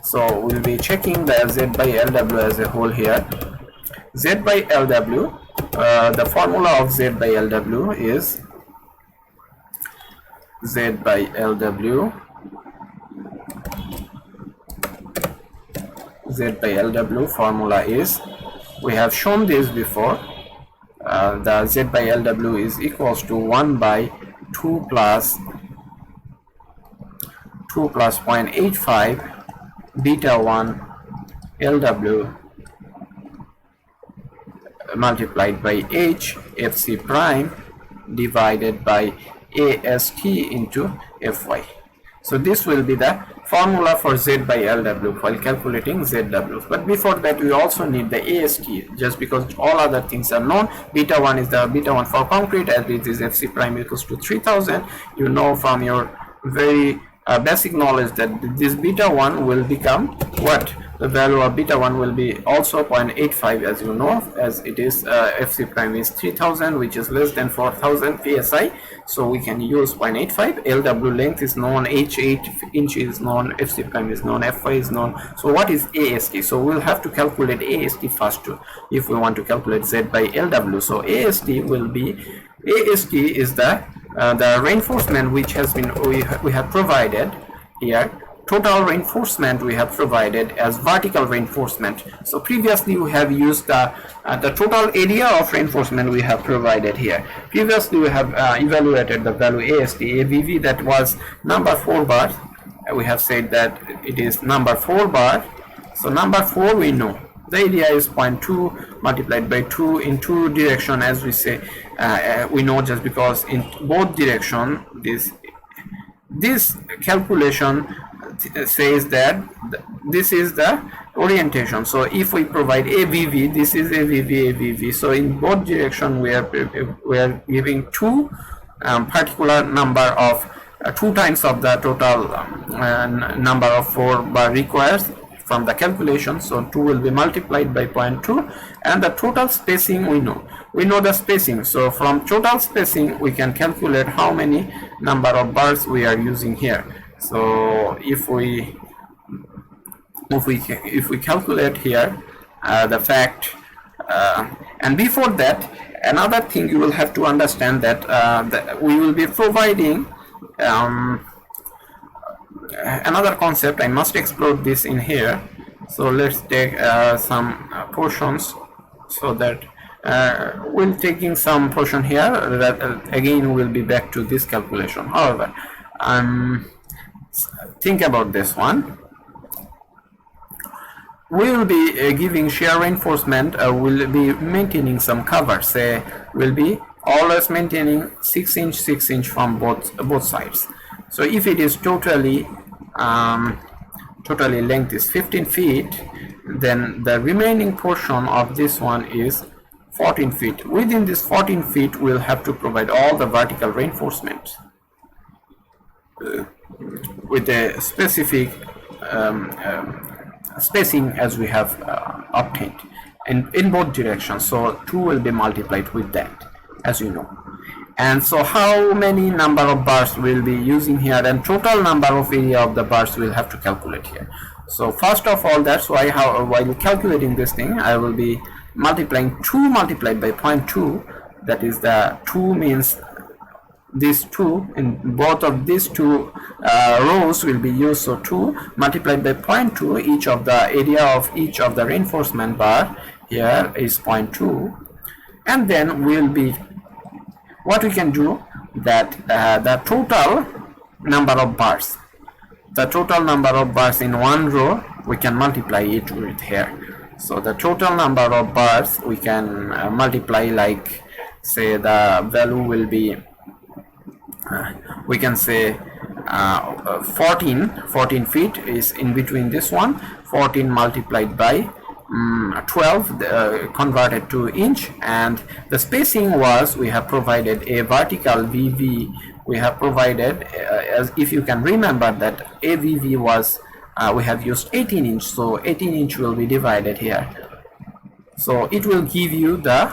So we'll be checking the z by lw as a whole here. Z by lw, the formula of z by lw is z by lw, z by lw formula is, we have shown this before, the z by lw is equals to 1 by 2 plus 0.85 beta 1 lw multiplied by h fc prime divided by ast into fy. So this will be the formula for Z by LW while calculating ZW. But before that, we also need the AST, just because all other things are known. Beta 1 is the beta 1 for concrete, as it is FC prime equals to 3000. You know from your very basic knowledge that this beta 1 will become what? The value of beta 1 will be also 0.85, as you know, as it is FC prime is 3000, which is less than 4000 psi. So we can use 0.85. LW length is known, H8 inch is known, FC prime is known, Fy is known. So what is AST? So we'll have to calculate AST first too, if we want to calculate Z by LW. So AST will be, AST is the reinforcement which has been we have provided here. Total reinforcement we have provided as vertical reinforcement. So previously we have used the total area of reinforcement we have provided here. Previously we have evaluated the value AST, AVV, that was number 4 bar. We have said that it is number 4 bar. So number 4 we know. The area is 0.2 multiplied by 2 in 2 direction, as we say. We know just because in both direction this calculation says that this is the orientation. So if we provide AVV, this is AVV. So in both direction we are giving 2 particular number of 2 times of the total number of 4 bar requires from the calculation. So 2 will be multiplied by 0.2, and the total spacing we know the spacing. So from total spacing we can calculate how many number of bars we are using here. So if we calculate here the fact, and before that, another thing you will have to understand that we will be providing another concept. I must explore this in here. So let's take some portions, so that we'll taking some portion here that again will be back to this calculation. However, think about this one. We will be giving shear reinforcement, will be maintaining some cover. Say will be always maintaining 6 inch from both sides. So if it is totally length is 15 feet, then the remaining portion of this one is 14 feet. Within this 14 feet we'll have to provide all the vertical reinforcement with a specific spacing as we have obtained in both directions. So 2 will be multiplied with that, as you know. And so how many number of bars we'll be using here, and total number of area of the bars we'll have to calculate here. So first of all, that's why while calculating this thing, I will be multiplying 2 multiplied by 0.2. that is the 2 means these 2 in both of these 2 rows will be used. So 2 multiplied by 0.2, each of the area of each of the reinforcement bar here is 0.2, and then we'll be what we can do that the total number of bars, in one row we can multiply it with here. So the total number of bars we can multiply, like say the value will be we can say 14 feet is in between this one. 14 multiplied by 12 converted to inch, and the spacing was we have provided a vertical VV. We have provided as if you can remember that AVV was we have used 18 inch, so 18 inch will be divided here. So it will give you the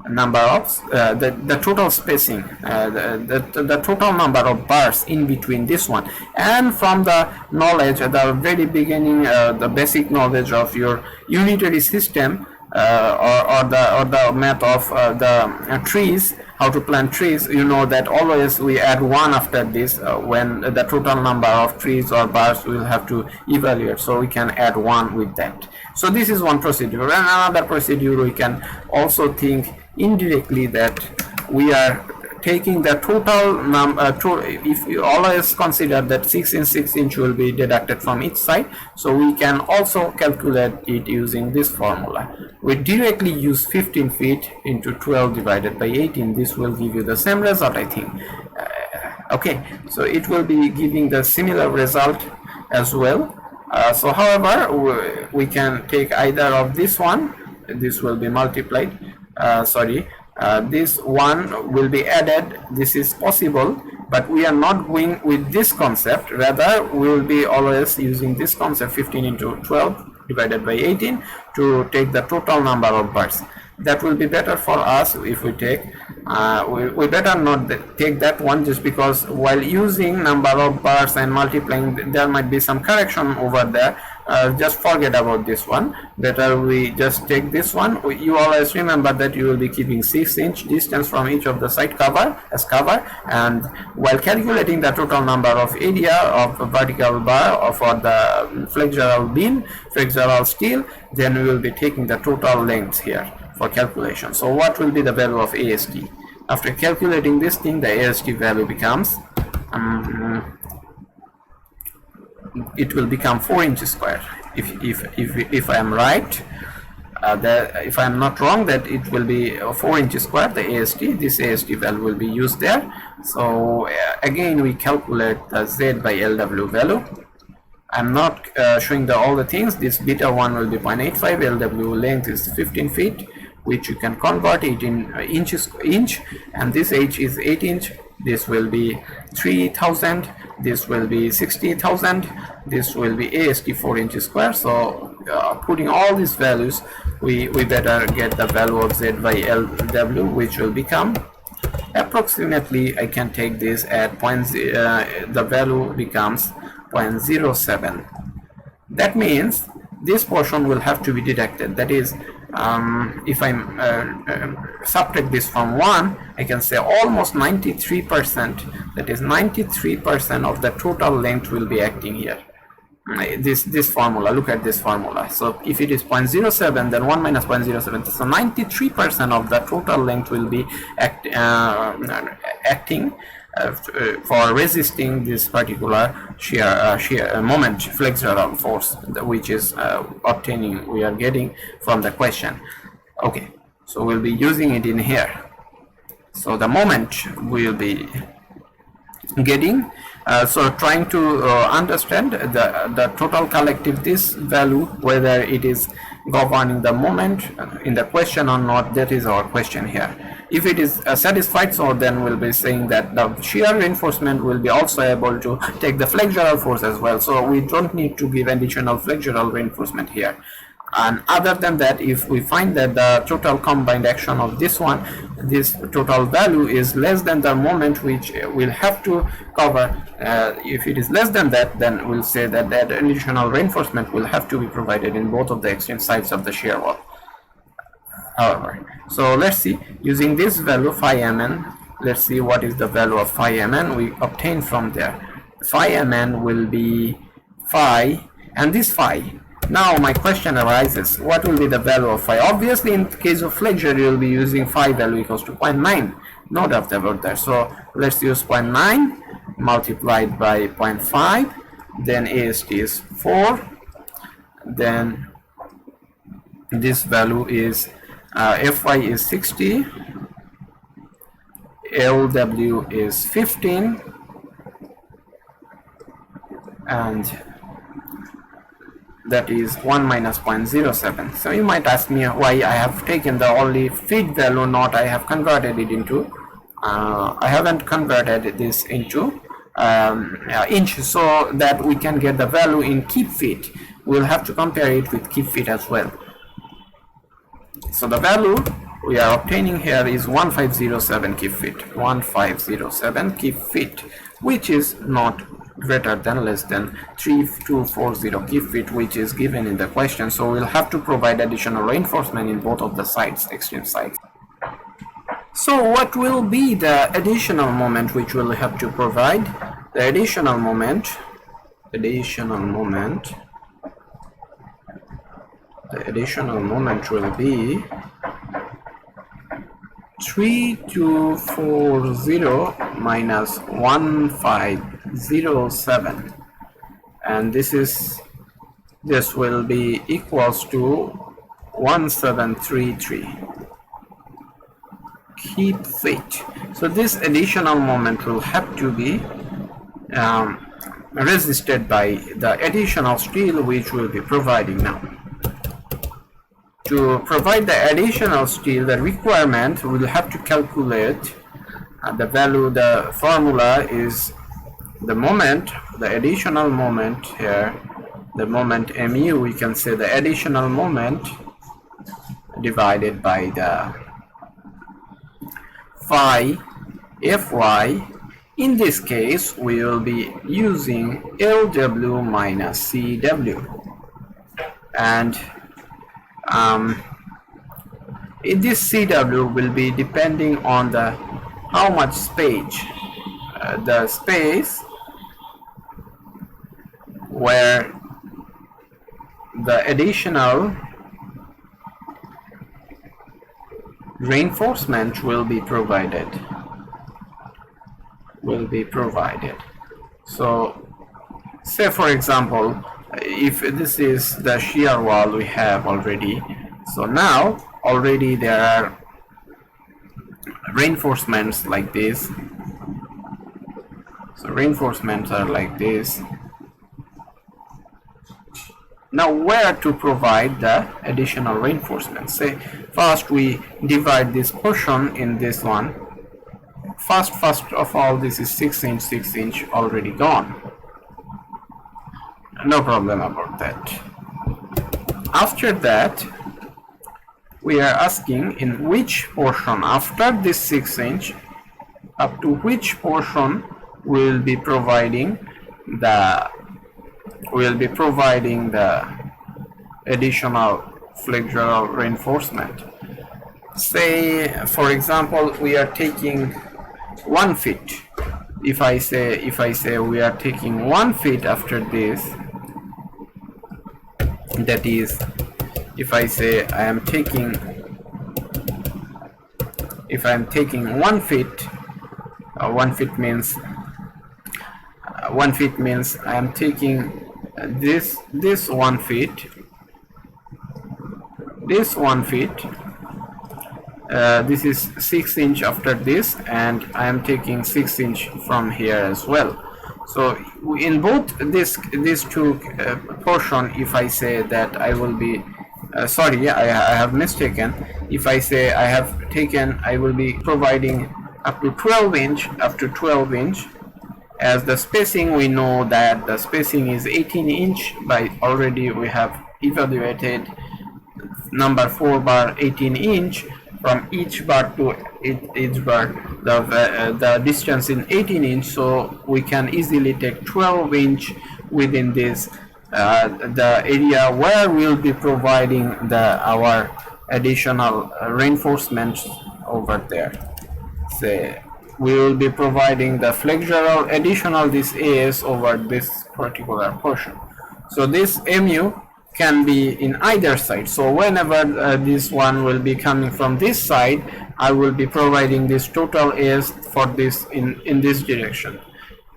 number of the total spacing, the total number of bars in between this one. And from the knowledge at the very beginning, the basic knowledge of your unitary system or the math of the trees, how to plant trees, you know that always we add 1 after this when the total number of trees or bars we will have to evaluate. So we can add 1 with that. So this is one procedure. And another procedure we can also think indirectly that we are taking the total number. If you always consider that 6 inch will be deducted from each side, so we can also calculate it using this formula. We directly use 15 feet into 12 divided by 18. This will give you the same result, I think. Okay, so it will be giving the similar result as well. So however, we can take either of this one. This will be multiplied, this one will be added. This is possible, but we are not going with this concept. Rather, we will be always using this concept, 15 into 12 divided by 18, to take the total number of bars. That will be better for us if we take we better not take that one, just because while using number of bars and multiplying, there might be some correction over there. Just forget about this one. Better we just take this one. You always remember that you will be keeping 6-inch distance from each of the side cover as cover, and while calculating the total number of area of vertical bar for the flexural beam, flexural steel, then we will be taking the total length here for calculation. So what will be the value of AST? After calculating this thing, the AST value becomes it will become 4 inches square. If I am right, if I am not wrong, that it will be 4 inches square, the AST. This AST value will be used there. So again, we calculate the Z by LW value. I'm not showing all the things. This beta one will be 0.85. LW length is 15 feet, which you can convert it in inch, and this H is 8 inch. This will be 3000. This will be 60,000. This will be AST 4 inches square. So putting all these values, we better get the value of Z by LW, which will become approximately, I can take this at the value becomes 0.07. That means this portion will have to be deducted. That is, if I subtract this from 1, I can say almost 93%, that is 93% of the total length will be acting here. This formula, look at this formula. So if it is 0.07, then 1 minus 0.07, so 93% of the total length will be acting for resisting this particular shear moment, flexural force, which is we are getting from the question. Okay, so we'll be using it in here. So the moment we'll be getting, so trying to understand the total collective, this value, whether it is governing the moment in the question or not, that is our question here. If it is satisfied, so then we'll be saying that the shear reinforcement will be also able to take the flexural force as well, so we don't need to give additional flexural reinforcement here. And other than that, if we find that the total combined action of this one, this total value is less than the moment which we'll have to cover, if it is less than that, then we'll say that that additional reinforcement will have to be provided in both of the extreme sides of the shear wall. However, so let's see, using this value phi mn, let's see what is the value of phi mn we obtain from there. Phi mn will be phi, and this phi. Now my question arises, what will be the value of phi? Obviously in case of flexure you will be using phi value equals to 0.9, no doubt about that. So let's use 0.9 multiplied by 0.5, then AST is 4, then this value is Fy is 60, LW is 15, and that is 1 minus 0.07. So you might ask me why I have taken the only feet value, not I have converted it into I haven't converted this into inch, so that we can get the value in kip feet. We'll have to compare it with kip feet as well. So the value we are obtaining here is 1507 kip feet, 1507 kip feet, which is not greater than less than 3240 kip feet, which is given in the question. So we'll have to provide additional reinforcement in both of the sides, extreme sides. So what will be the additional moment which we'll have to provide? The additional moment will be 3240 minus 1507, and this will be equals to 1733 kip feet. So this additional moment will have to be resisted by the additional steel which we'll be providing now. To provide the additional steel, the requirement we'll have to calculate the value. The formula is the moment, the additional moment here, the moment mu, we can say the additional moment divided by the phi Fy. In this case, we will be using Lw minus Cw, and this Cw will be depending on the how much space, the space where the additional reinforcement will be provided. So say for example, if this is the shear wall we have already, so now already there are reinforcements like this. So reinforcements are like this. Now where to provide the additional reinforcements? Say first we divide this portion in this one. First of all, this is 6 inch already gone. No problem about that. After that, we are asking in which portion after this 6 inch, up to which portion will be providing the additional flexural reinforcement. Say for example we are taking 1 feet. If I say we are taking 1 feet after this, that is, if I say I am taking 1 feet, 1 feet means I am taking this 1 feet, this is 6 inch after this, and I am taking 6 inch from here as well. So in both these two portion, if I say that I will be sorry, I have mistaken. If I say I will be providing up to 12 inch, as the spacing, we know that the spacing is 18 inch by already we have evaluated number 4 bar 18 inch. From each bar to each bar, the distance in 18 inch, so we can easily take 12 inch within this the area where we'll be providing our additional reinforcements over there. Say we will be providing the flexural additional this AS over this particular portion. So this mu can be in either side. So whenever this one will be coming from this side, I will be providing this total AS for this in this direction,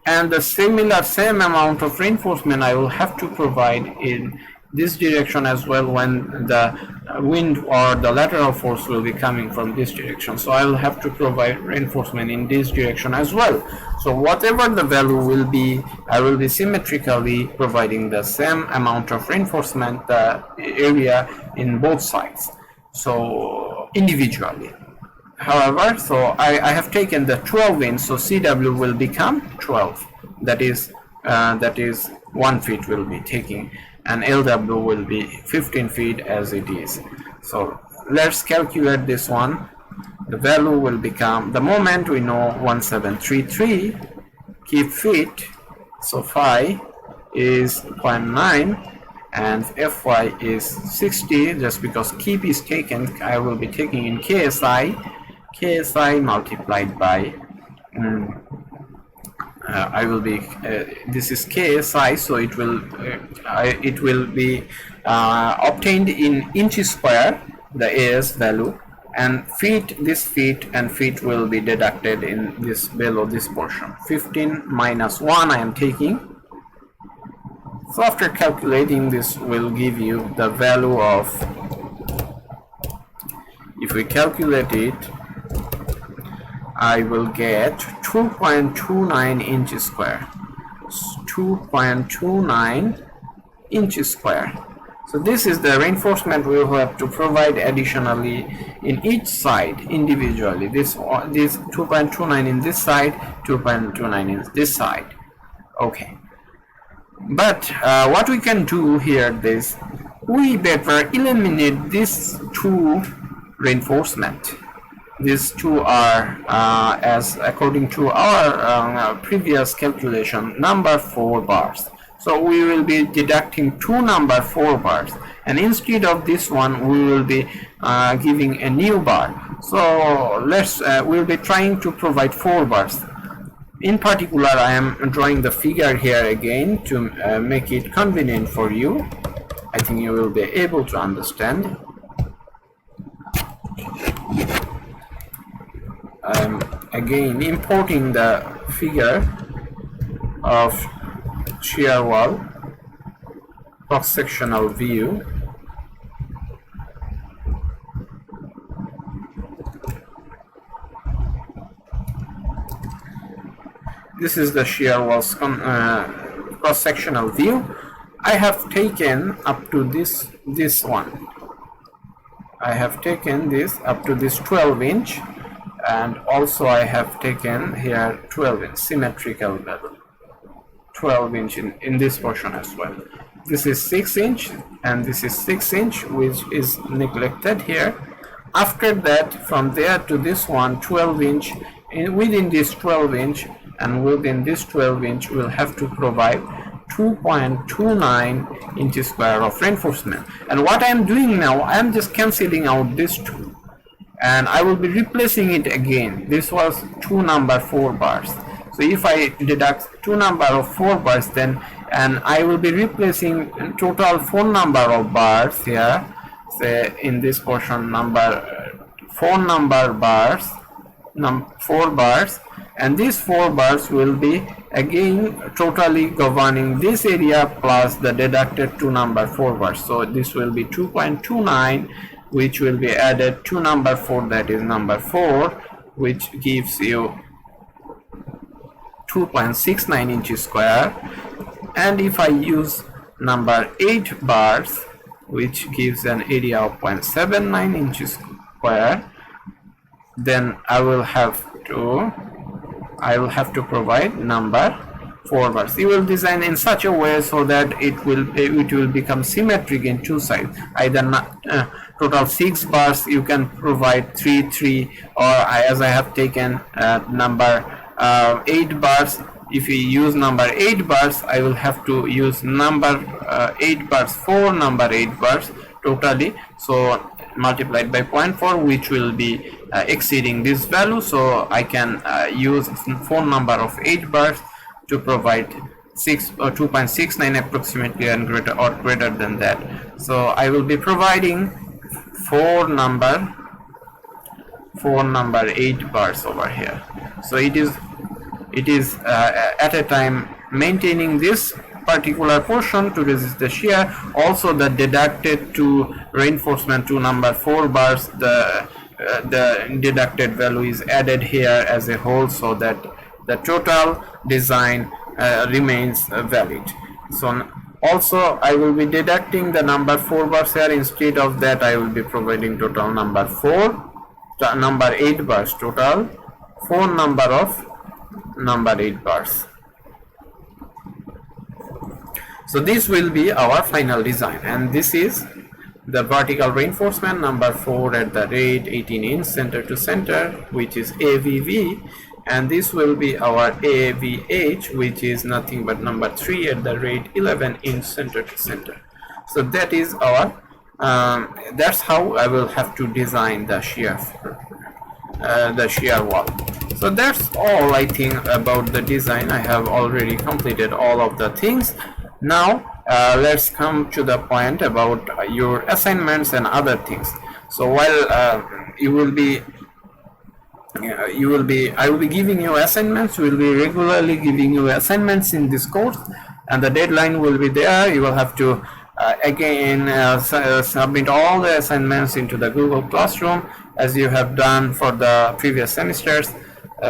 and the same amount of reinforcement I will have to provide in this direction as well when the wind or the lateral force will be coming from this direction. So I will have to provide reinforcement in this direction as well. So whatever the value will be, I will be symmetrically providing the same amount of reinforcement area in both sides, so individually. However, so I have taken the 12 inch, so CW will become 12, that is 1 feet will be taking, and LW will be 15 feet as it is. So let's calculate this one. The value will become, the moment we know 1733, keep feet, so phi is 0.9 and Fy is 60. Just because keep is taken, I will be taking in KSI multiplied by I will be this is KSI, so it will be obtained in inches square, the AS value, and feet, this feet and feet will be deducted in this below this portion. 15 minus 1 I am taking. So after calculating this will give you the value of, if we calculate it, I will get 2.29 inches square. 2.29 inches square. So this is the reinforcement we will have to provide additionally in each side individually. This 2.29 in this side, 2.29 in this side. Okay. But what we can do here is we better eliminate these two reinforcement. These two are as according to our previous calculation, number 4 bars. So we will be deducting two number 4 bars, and instead of this one we will be giving a new bar. So we'll be trying to provide 4 bars. In particular, I am drawing the figure here again to make it convenient for you. I think you will be able to understand. I am again importing the figure of shear wall cross-sectional view. This is the shear walls cross-sectional view. I have taken up to this one. I have taken this up to this 12 inch, and also I have taken here 12 inch symmetrical level, 12 inch in this portion as well. This is 6 inch and this is 6 inch, which is neglected here. After that, from there to this one, 12 inch, within this 12 inch and within this 12 inch we'll have to provide 2.29 inches square of reinforcement. And what I am doing now, I am just cancelling out this two and I will be replacing it again. This was two number 4 bars. So if I deduct two number of 4 bars, then and I will be replacing total 4 number of bars here. Say in this portion number 4 number bars, 4 bars, and these 4 bars will be again totally governing this area plus the deducted 2 number 4 bars. So this will be 2.29, which will be added to number 4, that is number 4, which gives you 2.69 inches square. And if I use number 8 bars, which gives an area of 0.79 inches square, then I will have to provide number 4 bars. You will design in such a way so that it will become symmetric in two sides. Either total 6 bars you can provide 3, or as I have taken number 8 bars. If we use number 8 bars, I will have to use number 8 bars, 4 number 8 bars totally, so multiplied by 0.4, which will be exceeding this value. So I can use 4 number of 8 bars to provide 6 or 2.69 approximately, and greater than that. So I will be providing 4 number 8 bars over here. So it is at a time maintaining this particular portion to resist the shear. Also the deducted to reinforcement to number 4 bars, the deducted value is added here as a whole, so that the total design remains valid. So also I will be deducting the number 4 bars here. Instead of that, I will be providing total number 8 bars, total 4 number of number 8 bars. So this will be our final design, and this is the vertical reinforcement number 4 at the rate 18 inch center to center, which is AVV, and this will be our AVH, which is nothing but number 3 at the rate 11 inch center to center. So that is our that's how I will have to design the shear wall. So that's all I think about the design. I have already completed all of the things. Now let's come to the point about your assignments and other things. So while I will be giving you assignments, we will be regularly giving you assignments in this course, and the deadline will be there. You will have to again submit all the assignments into the Google Classroom as you have done for the previous semesters.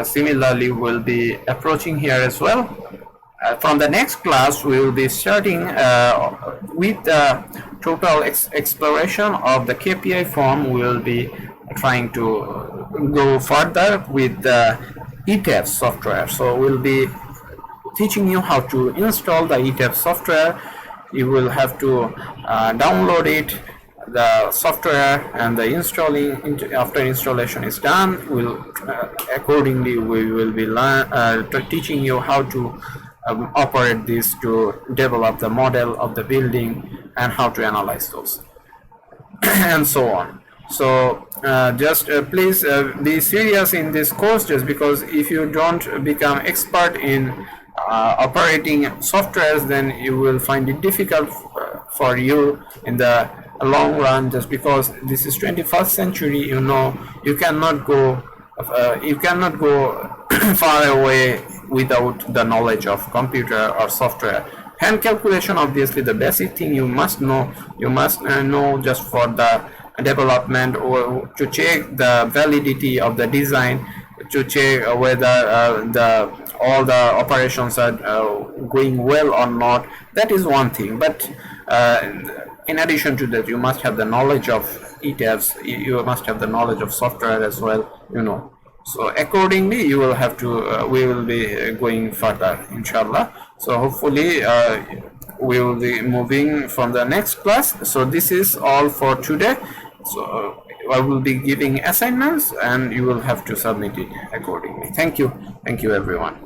Similarly, we'll be approaching here as well. From the next class, we will be starting with the total exploration of the KPI form. We will be trying to go further with the ETF software. So we'll be teaching you how to install the ETF software. You will have to download it, the software, and the installing. After installation is done, accordingly we will be teaching you how to operate this to develop the model of the building and how to analyze those and so on. So just please be serious in this course, just because if you don't become expert in operating softwares, then you will find it difficult for you in the long run, just because this is 21st century. You cannot go far away without the knowledge of computer or software. Hand calculation, obviously the basic thing you must know. You must know just for the development, or to check the validity of the design, to check whether all the operations are going well or not. That is one thing, but in addition to that, you must have the knowledge of ETFs, you must have the knowledge of software as well. So accordingly you will have to we will be going further, inshallah. So hopefully we will be moving from the next class. So this is all for today. So I will be giving assignments and you will have to submit it accordingly. Thank you everyone.